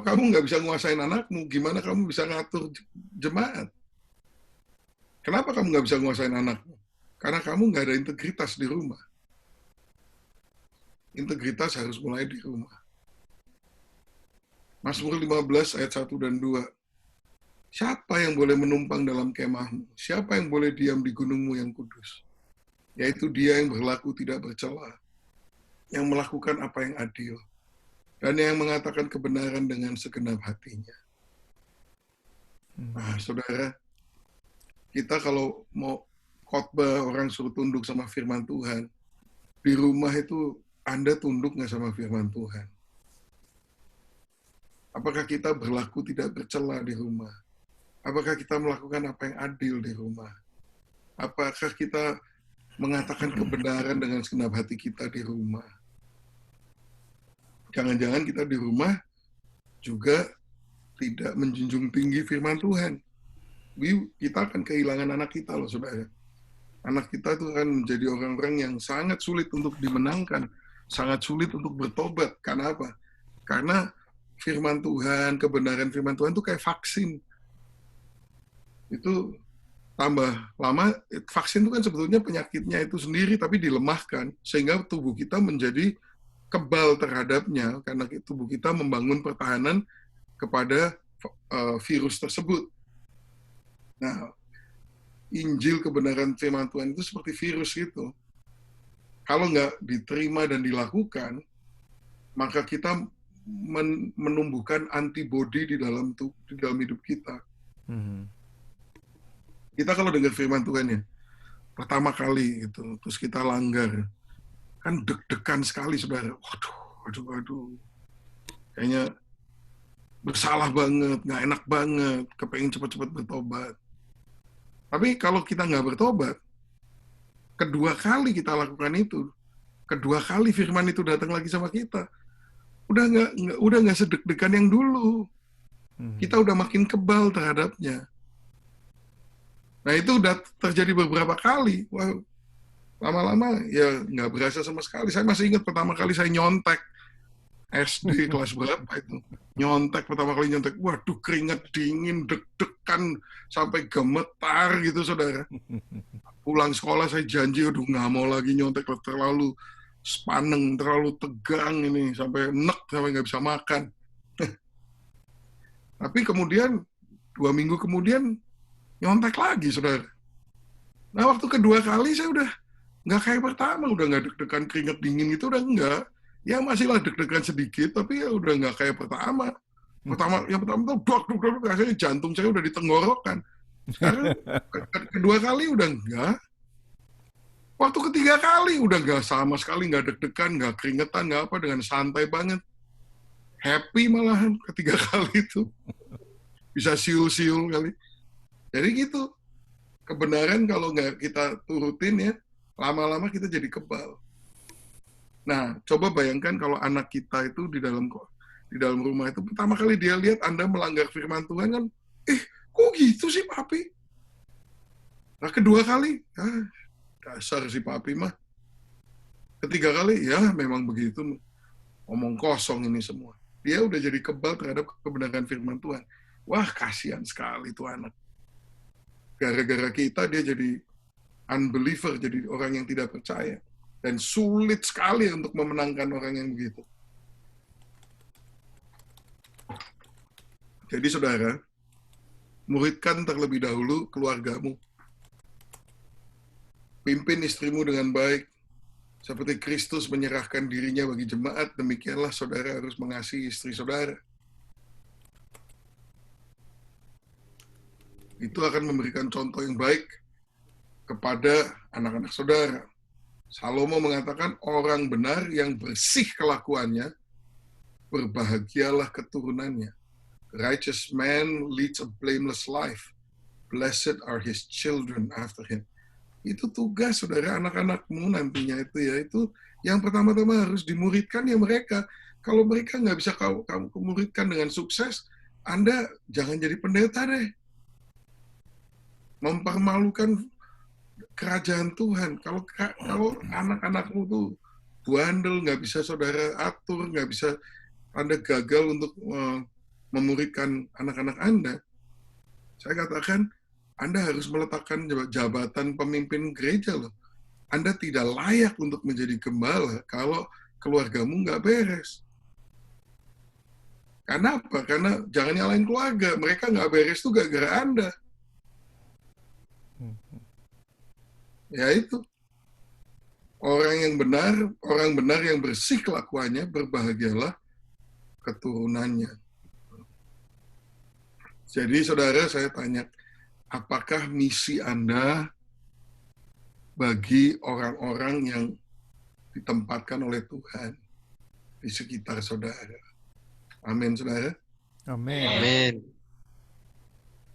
kamu nggak bisa nguasain anakmu, gimana kamu bisa ngatur jemaat? Kenapa kamu nggak bisa nguasain anakmu? Karena kamu nggak ada integritas di rumah. Integritas harus mulai di rumah. Mazmur 15 ayat 1 dan 2. Siapa yang boleh menumpang dalam kemahmu? Siapa yang boleh diam di gunungmu yang kudus? Yaitu dia yang berlaku tidak bercela, yang melakukan apa yang adil, dan yang mengatakan kebenaran dengan segenap hatinya. Nah, saudara, kita kalau mau khotbah orang suruh tunduk sama firman Tuhan, di rumah itu Anda tunduk nggak sama firman Tuhan? Apakah kita berlaku tidak bercela di rumah? Apakah kita melakukan apa yang adil di rumah? Apakah kita mengatakan kebenaran dengan segenap hati kita di rumah? Jangan-jangan kita di rumah juga tidak menjunjung tinggi firman Tuhan. Kita akan kehilangan anak kita loh, saudara. Anak kita itu akan menjadi orang-orang yang sangat sulit untuk dimenangkan, sangat sulit untuk bertobat. Karena apa? Karena firman Tuhan, kebenaran firman Tuhan itu kayak vaksin. Itu tambah lama, vaksin itu kan sebetulnya penyakitnya itu sendiri, tapi dilemahkan, sehingga tubuh kita menjadi kebal terhadapnya, karena tubuh kita membangun pertahanan kepada virus tersebut. Nah, Injil kebenaran firman Tuhan itu seperti virus gitu. Kalau nggak diterima dan dilakukan, maka kita menumbuhkan antibodi di dalam hidup kita. Kita kalau dengar firman Tuhan ya, pertama kali gitu, terus kita langgar, kan deg-degan sekali saudara. Waduh, kayaknya bersalah banget, nggak enak banget, kepengen cepat-cepat bertobat. Tapi kalau kita nggak bertobat, kedua kali kita lakukan itu, kedua kali firman itu datang lagi sama kita, udah nggak sedeg-degan yang dulu. Kita udah makin kebal terhadapnya. Nah itu udah terjadi beberapa kali. Wah, lama-lama ya nggak berasa sama sekali. Saya masih ingat pertama kali saya nyontek SD kelas berapa itu. Nyontek pertama kali nyontek. Waduh, keringat dingin, deg-degan sampai gemetar gitu saudara. Pulang sekolah saya janji, aduh nggak mau lagi nyontek, terlalu sepaneng, terlalu tegang ini, sampai enek, sampai nggak bisa makan. Tapi kemudian 2 minggu kemudian nyontek lagi saudara. Nah waktu kedua kali saya udah nggak kayak pertama, udah nggak deg-degan keringat dingin itu, udah enggak. Ya masih lah deg-degan sedikit, tapi ya udah nggak kayak pertama. Yang pertama tuh dok, rasanya jantung saya udah di tenggorokan. Sekarang kedua kali udah enggak. Waktu ketiga kali udah nggak sama sekali, nggak deg-degan, nggak keringetan, nggak apa, dengan santai banget. Happy malahan ketiga kali itu. Bisa siul-siul kali. Jadi gitu. Kebenaran kalau nggak kita turutin ya, lama-lama kita jadi kebal. Nah, coba bayangkan kalau anak kita itu di dalam rumah itu, pertama kali dia lihat Anda melanggar firman Tuhan kan, kok gitu sih papi? Nah, kedua kali, dasar si papi mah. Ketiga kali, ya memang begitu. Omong kosong ini semua. Dia udah jadi kebal terhadap kebenaran firman Tuhan. Wah, kasihan sekali tuh anak. Gara-gara kita dia jadi unbeliever, jadi orang yang tidak percaya. Dan sulit sekali untuk memenangkan orang yang begitu. Jadi saudara, muridkan terlebih dahulu keluargamu. Pimpin istrimu dengan baik. Seperti Kristus menyerahkan dirinya bagi jemaat, demikianlah saudara harus mengasihi istri saudara. Itu akan memberikan contoh yang baik kepada anak-anak saudara. Salomo mengatakan orang benar yang bersih kelakuannya, berbahagialah keturunannya. Righteous man leads a blameless life. Blessed are his children after him. Itu tugas saudara anak-anakmu nantinya itu ya. Itu yang pertama-tama harus dimuridkan ya mereka. Kalau mereka nggak bisa kamu muridkan dengan sukses, Anda jangan jadi pendeta deh. Mempermalukan kerajaan Tuhan. Kalau anak-anakmu tuh bandel, nggak bisa saudara atur, nggak bisa, Anda gagal untuk memuridkan anak-anak Anda, saya katakan Anda harus meletakkan jabatan pemimpin gereja loh. Anda tidak layak untuk menjadi gembala kalau keluargamu nggak beres. Karena apa? Karena jangan nyalain keluarga. Mereka nggak beres tuh gara-gara Anda. Ya itu. Orang benar yang bersih kelakuannya, berbahagialah keturunannya. Jadi saudara, saya tanya, apakah misi Anda bagi orang-orang yang ditempatkan oleh Tuhan di sekitar saudara? Amin, saudara. Amin. Amin.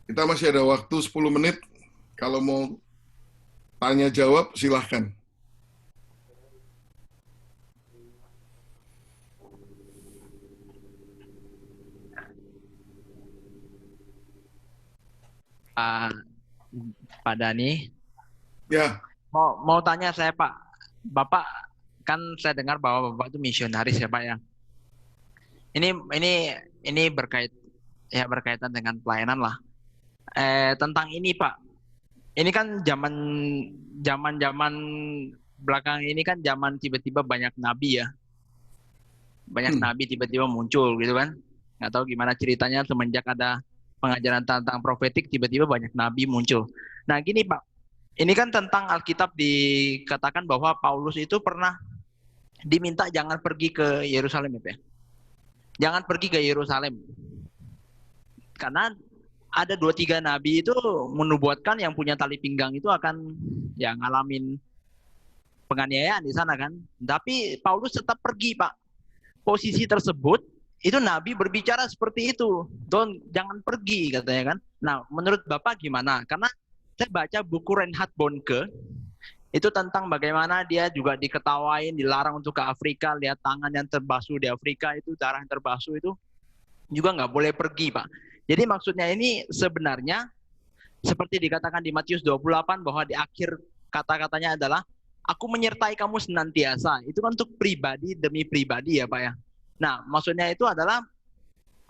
Kita masih ada waktu 10 menit. Kalau mau tanya jawab, silahkan. Pak Dani, Ya, mau tanya saya Pak, Bapak kan saya dengar bahwa Bapak itu misionaris ya Pak ya. Ini berkaitan dengan pelayanan lah. Tentang ini Pak, ini kan zaman belakang ini kan zaman tiba-tiba banyak nabi ya, banyak nabi tiba-tiba muncul gitu kan. Nggak tahu gimana ceritanya semenjak ada pengajaran tentang profetik tiba-tiba banyak nabi muncul. Nah gini Pak, ini kan tentang Alkitab dikatakan bahwa Paulus itu pernah diminta jangan pergi ke Yerusalem ya Pak. jangan pergi ke Yerusalem. Karena ada 2-3 nabi itu menubuatkan yang punya tali pinggang itu akan ya ngalamin penganiayaan di sana kan. Tapi Paulus tetap pergi, Pak. Posisi tersebut itu nabi berbicara seperti itu. Jangan pergi katanya kan. Nah, menurut Bapak gimana? Karena saya baca buku Reinhard Bonnke itu tentang bagaimana dia juga diketawain, dilarang untuk ke Afrika, lihat tangan yang terbasuh di Afrika itu, darah yang terbasuh itu juga nggak boleh pergi, Pak. Jadi maksudnya ini sebenarnya seperti dikatakan di Matius 28 bahwa di akhir kata-katanya adalah aku menyertai kamu senantiasa. Itu kan untuk pribadi demi pribadi ya Pak ya. Nah maksudnya itu adalah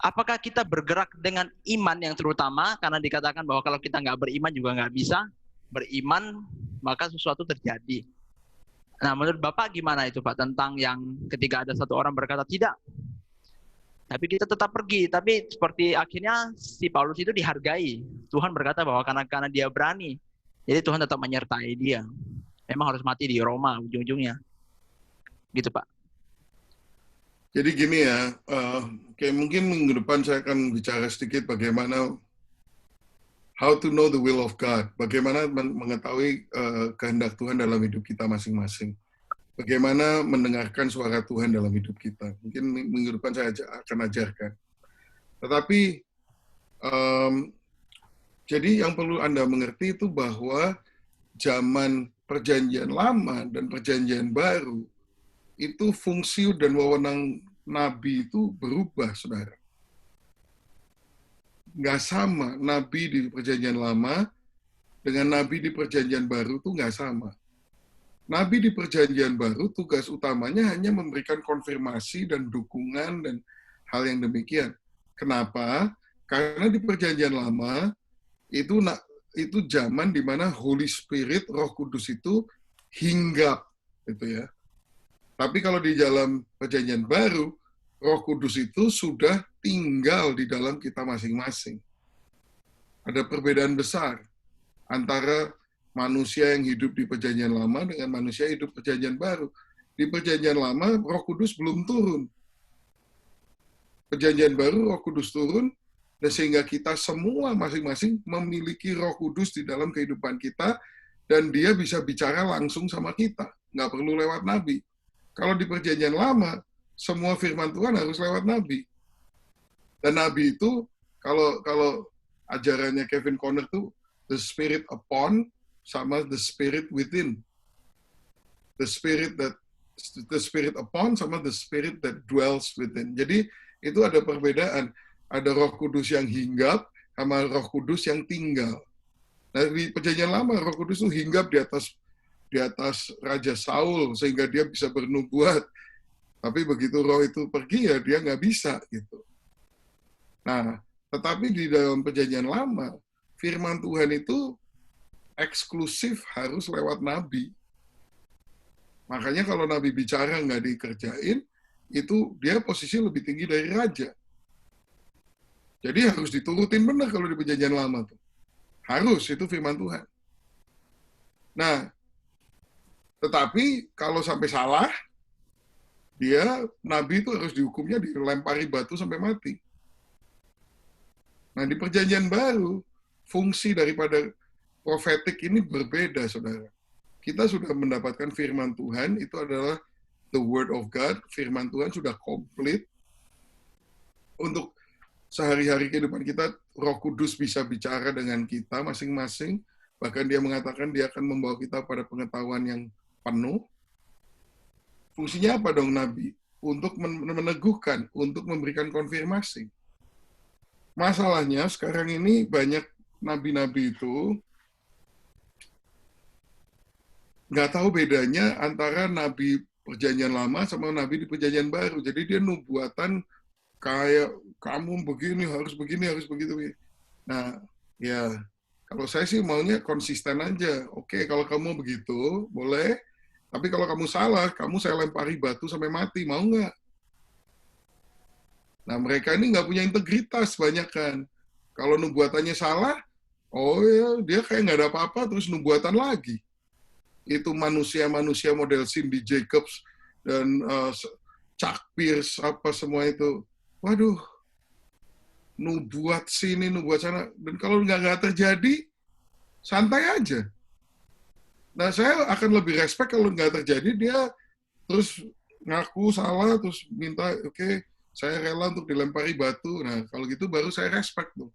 apakah kita bergerak dengan iman yang terutama, karena dikatakan bahwa kalau kita nggak beriman juga nggak bisa beriman, maka sesuatu terjadi. Nah menurut Bapak gimana itu Pak tentang yang ketika ada satu orang berkata tidak, tapi kita tetap pergi. Tapi seperti akhirnya si Paulus itu dihargai. Tuhan berkata bahwa karena dia berani, jadi Tuhan tetap menyertai dia. Memang harus mati di Roma ujung-ujungnya. Gitu Pak. Jadi gini ya, kayak mungkin minggu depan saya akan bicara sedikit bagaimana how to know the will of God, bagaimana mengetahui kehendak Tuhan dalam hidup kita masing-masing. Bagaimana mendengarkan suara Tuhan dalam hidup kita. Mungkin minggu depan saya akan ajarkan. Tetapi, jadi yang perlu Anda mengerti itu bahwa zaman perjanjian lama dan perjanjian baru, itu fungsi dan wewenang nabi itu berubah, saudara. Nggak sama nabi di perjanjian lama dengan nabi di perjanjian baru itu nggak sama. Nabi di perjanjian baru tugas utamanya hanya memberikan konfirmasi dan dukungan dan hal yang demikian. Kenapa? Karena di perjanjian lama itu zaman di mana Holy Spirit, Roh Kudus itu hinggap, gitu ya. Tapi kalau di dalam perjanjian baru, Roh Kudus itu sudah tinggal di dalam kita masing-masing. Ada perbedaan besar antara manusia yang hidup di perjanjian lama dengan manusia yang hidup perjanjian baru. Di perjanjian lama, Roh Kudus belum turun. Perjanjian baru, Roh Kudus turun, dan sehingga kita semua masing-masing memiliki Roh Kudus di dalam kehidupan kita, dan dia bisa bicara langsung sama kita. Nggak perlu lewat nabi. Kalau di perjanjian lama, semua firman Tuhan harus lewat nabi. Dan nabi itu, kalau ajarannya Kevin Conner itu, the spirit upon, sama the spirit within. The spirit upon sama the spirit that dwells within. Jadi itu ada perbedaan. Ada Roh Kudus yang hinggap sama Roh Kudus yang tinggal. Nah, di perjanjian lama Roh Kudus itu hinggap di atas Raja Saul sehingga dia bisa bernubuat. Tapi begitu roh itu pergi ya dia nggak bisa gitu. Nah, tetapi di dalam perjanjian lama firman Tuhan itu eksklusif harus lewat nabi. Makanya kalau nabi bicara nggak dikerjain, itu dia posisi lebih tinggi dari raja. Jadi harus diturutin benar kalau di perjanjian lama tuh. Harus, itu firman Tuhan. Nah, tetapi kalau sampai salah, nabi itu harus dihukumnya dilempari batu sampai mati. Nah, di perjanjian baru, fungsi daripada profetik ini berbeda, saudara. Kita sudah mendapatkan firman Tuhan, itu adalah the word of God, firman Tuhan sudah komplit. Untuk sehari-hari kehidupan kita, Roh Kudus bisa bicara dengan kita masing-masing, bahkan dia mengatakan dia akan membawa kita pada pengetahuan yang penuh. Fungsinya apa dong Nabi? Untuk meneguhkan, untuk memberikan konfirmasi. Masalahnya sekarang ini banyak nabi-nabi itu nggak tahu bedanya antara nabi perjanjian lama sama nabi di perjanjian baru. Jadi dia nubuatan kayak kamu begini, harus begini, harus begitu. Nah, ya kalau saya sih maunya konsisten aja. Oke, kalau kamu begitu, boleh. Tapi kalau kamu salah, kamu saya lempari batu sampai mati, mau nggak? Nah, mereka ini nggak punya integritas banyak kan. Kalau nubuatannya salah, oh ya, dia kayak nggak ada apa-apa, terus nubuatan lagi. Itu manusia-manusia model Cindy Jacobs dan Chuck Pierce, apa semua itu. waduh, nubuat sini, nubuat sana. Dan kalau nggak terjadi, santai aja. Nah, saya akan lebih respect kalau nggak terjadi, dia terus ngaku salah, terus minta, oke, saya rela untuk dilempari batu. Nah, kalau gitu baru saya respect tuh.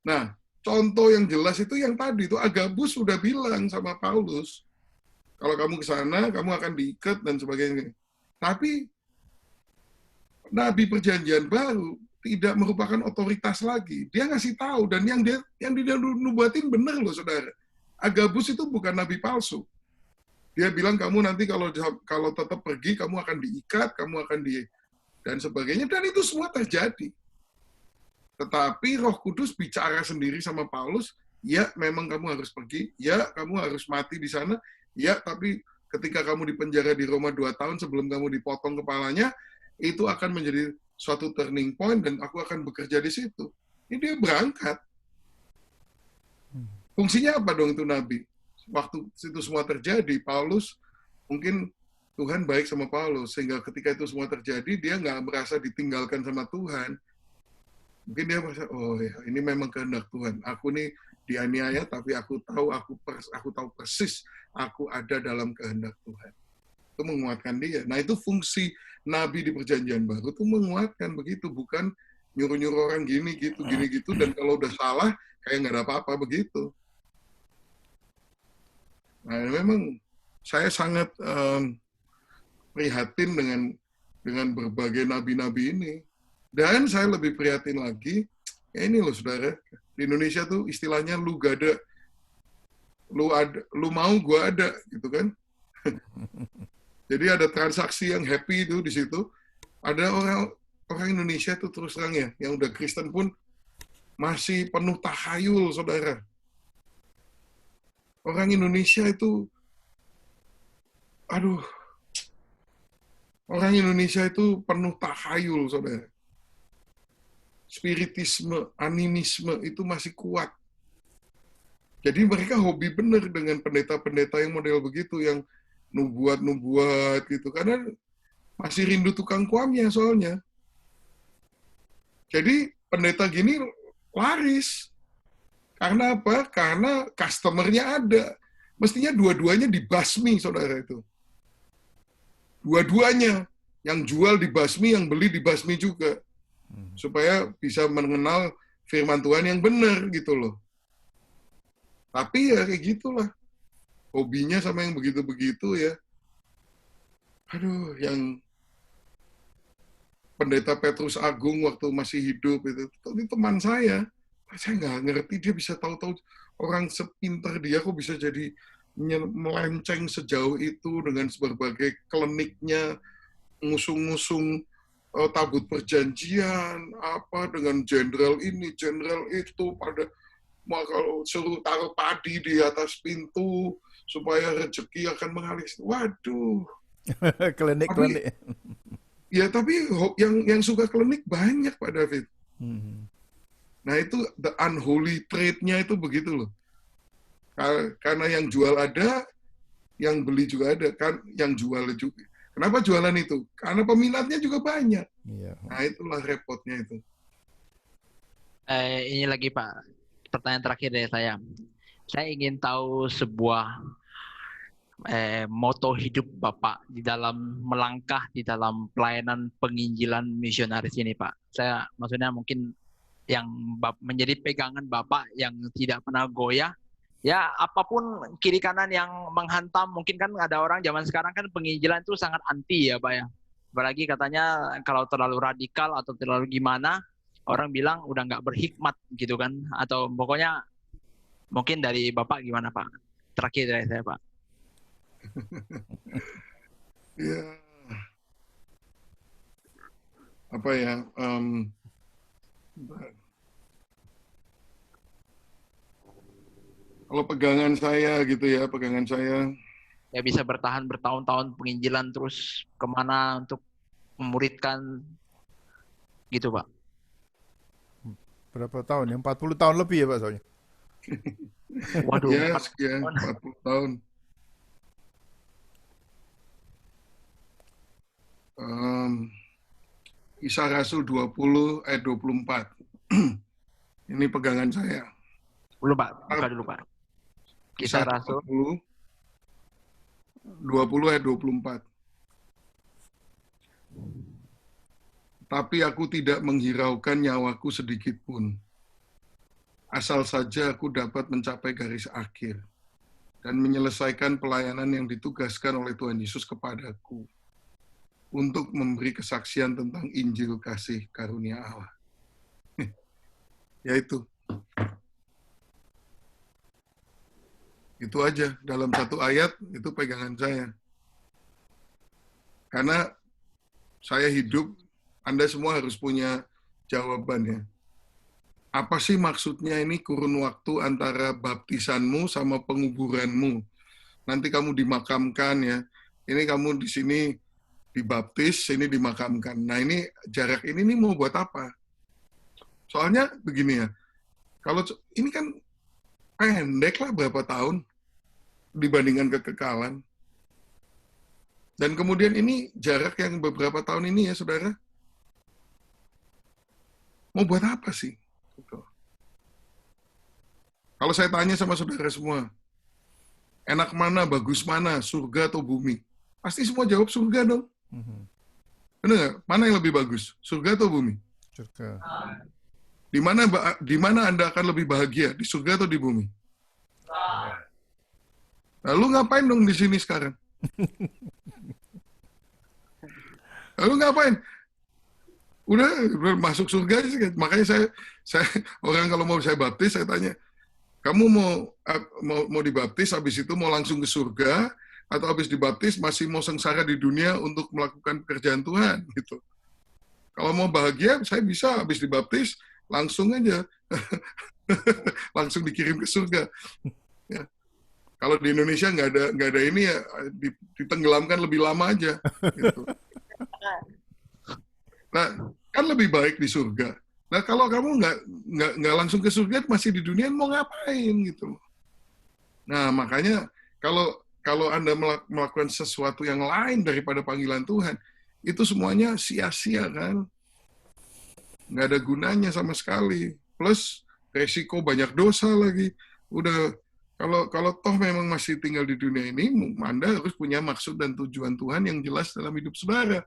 Nah, contoh yang jelas itu yang tadi tuh Agabus sudah bilang sama Paulus, kalau kamu ke sana, kamu akan diikat dan sebagainya. Tapi Nabi Perjanjian Baru tidak merupakan otoritas lagi. Dia ngasih tahu, dan yang dia nubuatin benar loh, saudara. Agabus itu bukan nabi palsu. Dia bilang kamu nanti kalau tetap pergi, kamu akan diikat, kamu akan dan sebagainya, dan itu semua terjadi. Tetapi Roh Kudus bicara sendiri sama Paulus, ya memang kamu harus pergi, ya kamu harus mati di sana, ya tapi ketika kamu dipenjara di Roma 2 tahun sebelum kamu dipotong kepalanya, itu akan menjadi suatu turning point dan aku akan bekerja di situ. Ini dia berangkat. Fungsinya apa dong itu Nabi? Waktu itu semua terjadi, Paulus, mungkin Tuhan baik sama Paulus, sehingga ketika itu semua terjadi, dia nggak merasa ditinggalkan sama Tuhan. Mungkin dia merasa, oh ya, ini memang kehendak Tuhan. Aku nih dianiaya, tapi aku tahu persis, aku ada dalam kehendak Tuhan. Itu menguatkan dia. Nah, itu fungsi Nabi di Perjanjian Baru, itu menguatkan begitu, bukan nyuruh-nyuruh orang gini, gitu, dan kalau udah salah, kayak nggak ada apa-apa begitu. Nah, memang saya sangat prihatin dengan berbagai nabi-nabi ini. Dan saya lebih prihatin lagi, ya ini loh saudara, di Indonesia tuh istilahnya lu gak ada, lu mau gua ada, gitu kan. Jadi ada transaksi yang happy itu di situ. Ada orang Indonesia tuh terus terang ya, yang udah Kristen pun masih penuh tahayul, saudara. Orang Indonesia itu, orang Indonesia itu penuh tahayul, saudara. Spiritisme, animisme itu masih kuat. Jadi mereka hobi bener dengan pendeta-pendeta yang model begitu, yang nubuat-nubuat gitu, karena masih rindu tukang kuamnya soalnya. Jadi pendeta gini laris. Karena apa? Karena customer-nya ada. Mestinya dua-duanya dibasmi, saudara itu. Dua-duanya. Yang jual dibasmi, yang beli dibasmi juga. Supaya bisa mengenal firman Tuhan yang benar, gitu loh. Tapi ya kayak gitulah. Hobinya sama yang begitu-begitu ya. Yang pendeta Petrus Agung waktu masih hidup, itu teman saya. Saya nggak ngerti dia bisa tahu-tahu orang sepintar dia kok bisa jadi melenceng sejauh itu dengan berbagai kliniknya, ngusung-ngusung tabut perjanjian, apa dengan jenderal ini, jenderal itu, pada kalau suruh taruh padi di atas pintu supaya rezeki akan mengalir. Waduh. Klinik-klinik. Tapi yang suka klinik banyak Pak David. Nah itu the unholy trade-nya itu begitu loh. Karena yang jual ada, yang beli juga ada, kan yang jual juga. Kenapa jualan itu? Karena peminatnya juga banyak. Iya. Nah itulah repotnya itu. Ini lagi Pak, pertanyaan terakhir dari saya. Saya ingin tahu sebuah moto hidup Bapak di dalam melangkah di dalam pelayanan penginjilan misionaris ini Pak. Saya maksudnya mungkin yang menjadi pegangan Bapak yang tidak pernah goyah, ya apapun kiri kanan yang menghantam, mungkin kan ada orang zaman sekarang kan penginjilan itu sangat anti ya Pak ya, apalagi katanya kalau terlalu radikal atau terlalu gimana, orang bilang udah nggak berhikmat gitu kan, atau pokoknya mungkin dari Bapak gimana Pak? Terakhir dari saya Pak. Ya, apa ya? Kalau pegangan saya gitu ya, Ya bisa bertahan bertahun-tahun penginjilan terus kemana untuk memuridkan gitu Pak. Berapa tahun? Yang 40 tahun lebih ya Pak soalnya. Waduh. Ya, sekian 40 tahun. Kisah Rasul 20 ayat 24. Ini pegangan saya. Belum Pak, buka dulu Pak. Kisah Rasul 20 ayat 24. Tapi aku tidak menghiraukan nyawaku sedikit pun. Asal saja aku dapat mencapai garis akhir dan menyelesaikan pelayanan yang ditugaskan oleh Tuhan Yesus kepadaku untuk memberi kesaksian tentang Injil kasih karunia Allah. Yaitu. Itu aja, dalam satu ayat, itu pegangan saya. Karena saya hidup, Anda semua harus punya jawabannya. Apa sih maksudnya ini kurun waktu antara baptisanmu sama penguburanmu? Nanti kamu dimakamkan ya. Ini kamu di sini dibaptis, ini dimakamkan. Nah ini jarak ini nih mau buat apa? Soalnya begini ya, kalau ini kan pendek lah berapa tahun dibandingkan kekekalan. Dan kemudian ini jarak yang beberapa tahun ini ya saudara, mau buat apa sih? Gitu. Kalau saya tanya sama saudara semua, enak mana, bagus mana, surga atau bumi? Pasti semua jawab surga dong. Benar nggak? Mana yang lebih bagus, surga atau bumi? Surga. Di mana Anda akan lebih bahagia, di surga atau di bumi? Lalu ngapain dong di sini sekarang? Lalu ngapain? Udah masuk surga sih. Makanya saya orang kalau mau saya baptis, saya tanya, kamu mau dibaptis, habis itu mau langsung ke surga, atau habis dibaptis masih mau sengsara di dunia untuk melakukan pekerjaan Tuhan gitu. Kalau mau bahagia, saya bisa habis dibaptis langsung aja, langsung dikirim ke surga. Ya. Kalau di Indonesia nggak ada ini ya, ditenggelamkan lebih lama aja. Gitu. Nah, kan lebih baik di surga. Nah, kalau kamu nggak langsung ke surga, masih di dunia, mau ngapain gitu? Nah, makanya kalau Anda melakukan sesuatu yang lain daripada panggilan Tuhan, itu semuanya sia-sia kan? Nggak ada gunanya sama sekali. Plus resiko banyak dosa lagi. Udah kalau toh memang masih tinggal di dunia ini, Anda harus punya maksud dan tujuan Tuhan yang jelas dalam hidup saudara.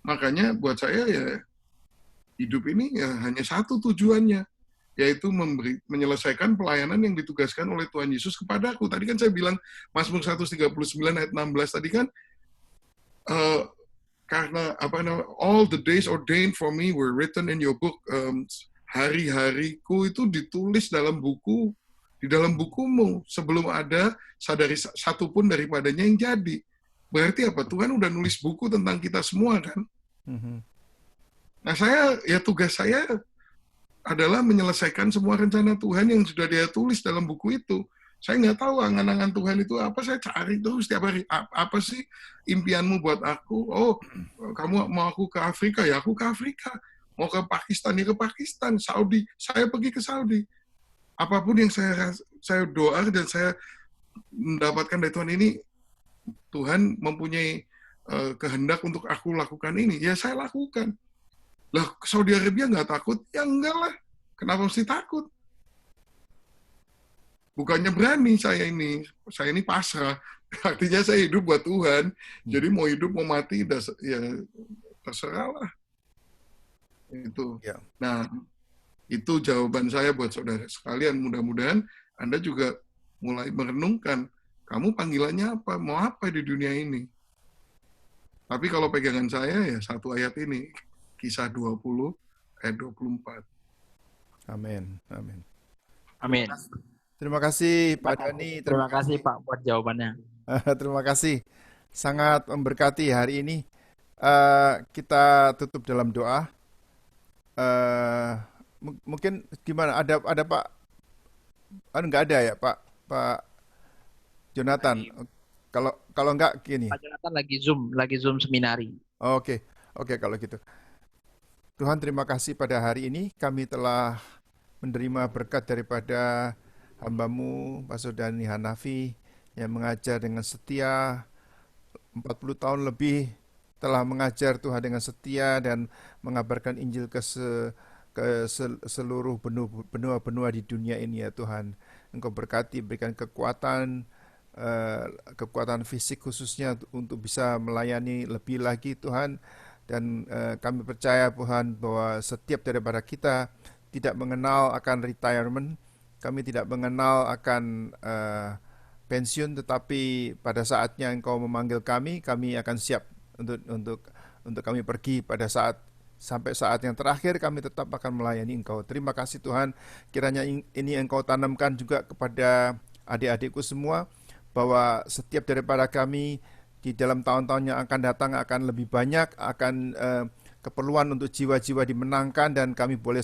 Makanya buat saya ya hidup ini ya hanya satu tujuannya, yaitu menyelesaikan pelayanan yang ditugaskan oleh Tuhan Yesus kepadaku. Tadi kan saya bilang Mazmur 139 ayat 16 tadi kan karena all the days ordained for me were written in your book. Hari-hariku itu ditulis di dalam bukumu sebelum ada sadari satu pun daripadanya yang jadi. Berarti apa? Tuhan udah nulis buku tentang kita semua kan? Nah tugas saya adalah menyelesaikan semua rencana Tuhan yang sudah Dia tulis dalam buku itu. Saya nggak tahu angan-angan Tuhan itu apa, saya cari terus setiap hari. Apa sih impianmu buat aku? Oh, kamu mau aku ke Afrika? Ya aku ke Afrika. Mau ke Pakistan? Ya ke Pakistan. Saudi? Saya pergi ke Saudi. Apapun yang saya doa dan saya mendapatkan dari Tuhan ini, Tuhan mempunyai kehendak untuk aku lakukan ini, ya saya lakukan. Lah, Saudi Arabia nggak takut? Ya enggak lah. Kenapa mesti takut? Bukannya berani saya ini pasrah. Artinya saya hidup buat Tuhan. Jadi mau hidup mau mati, ya terserah lah. Itu. Ya. Nah, itu jawaban saya buat saudara sekalian. Mudah-mudahan Anda juga mulai merenungkan, kamu panggilannya apa? Mau apa di dunia ini? Tapi kalau pegangan saya ya satu ayat ini, Kisah 20 ayat 24. Amin. Amin. Amin. Terima kasih Pak Dani. Terima kasih Pak buat jawabannya. Terima kasih. Sangat memberkati hari ini. Kita tutup dalam doa. Mungkin gimana? Ada Pak? Nggak ada ya Pak Jonathan. Kalau nggak gini. Pak Jonathan lagi zoom seminari. Oke kalau gitu. Tuhan terima kasih pada hari ini kami telah menerima berkat daripada hamba-Mu Pastor Dani Hanafi yang mengajar dengan setia 40 tahun lebih telah mengajar Tuhan dengan setia dan mengabarkan Injil seluruh benua-benua di dunia ini ya Tuhan. Engkau berkati, berikan kekuatan, kekuatan fisik khususnya untuk bisa melayani lebih lagi Tuhan. Dan kami percaya Tuhan bahwa setiap daripada kita tidak mengenal akan retirement, kami tidak mengenal akan pensiun, tetapi pada saatnya Engkau memanggil kami akan siap untuk kami pergi pada sampai saat yang terakhir kami tetap akan melayani Engkau. Terima kasih Tuhan, kiranya ini Engkau tanamkan juga kepada adik-adikku semua, bahwa setiap daripada kami di dalam tahun-tahun yang akan datang akan lebih banyak, akan keperluan untuk jiwa-jiwa dimenangkan, dan kami boleh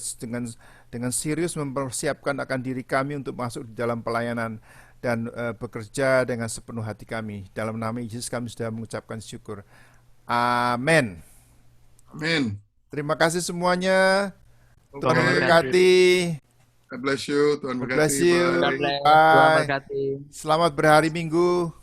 dengan serius mempersiapkan akan diri kami untuk masuk di dalam pelayanan dan bekerja dengan sepenuh hati kami. Dalam nama Yesus kami sudah mengucapkan syukur. Amin. Amin. Terima kasih semuanya. Tuhan Oke. memberkati. God bless you. Tuhan God bless berkati. you. Bye. God bless. Tuhan Bye. berkati. Selamat berhari Minggu.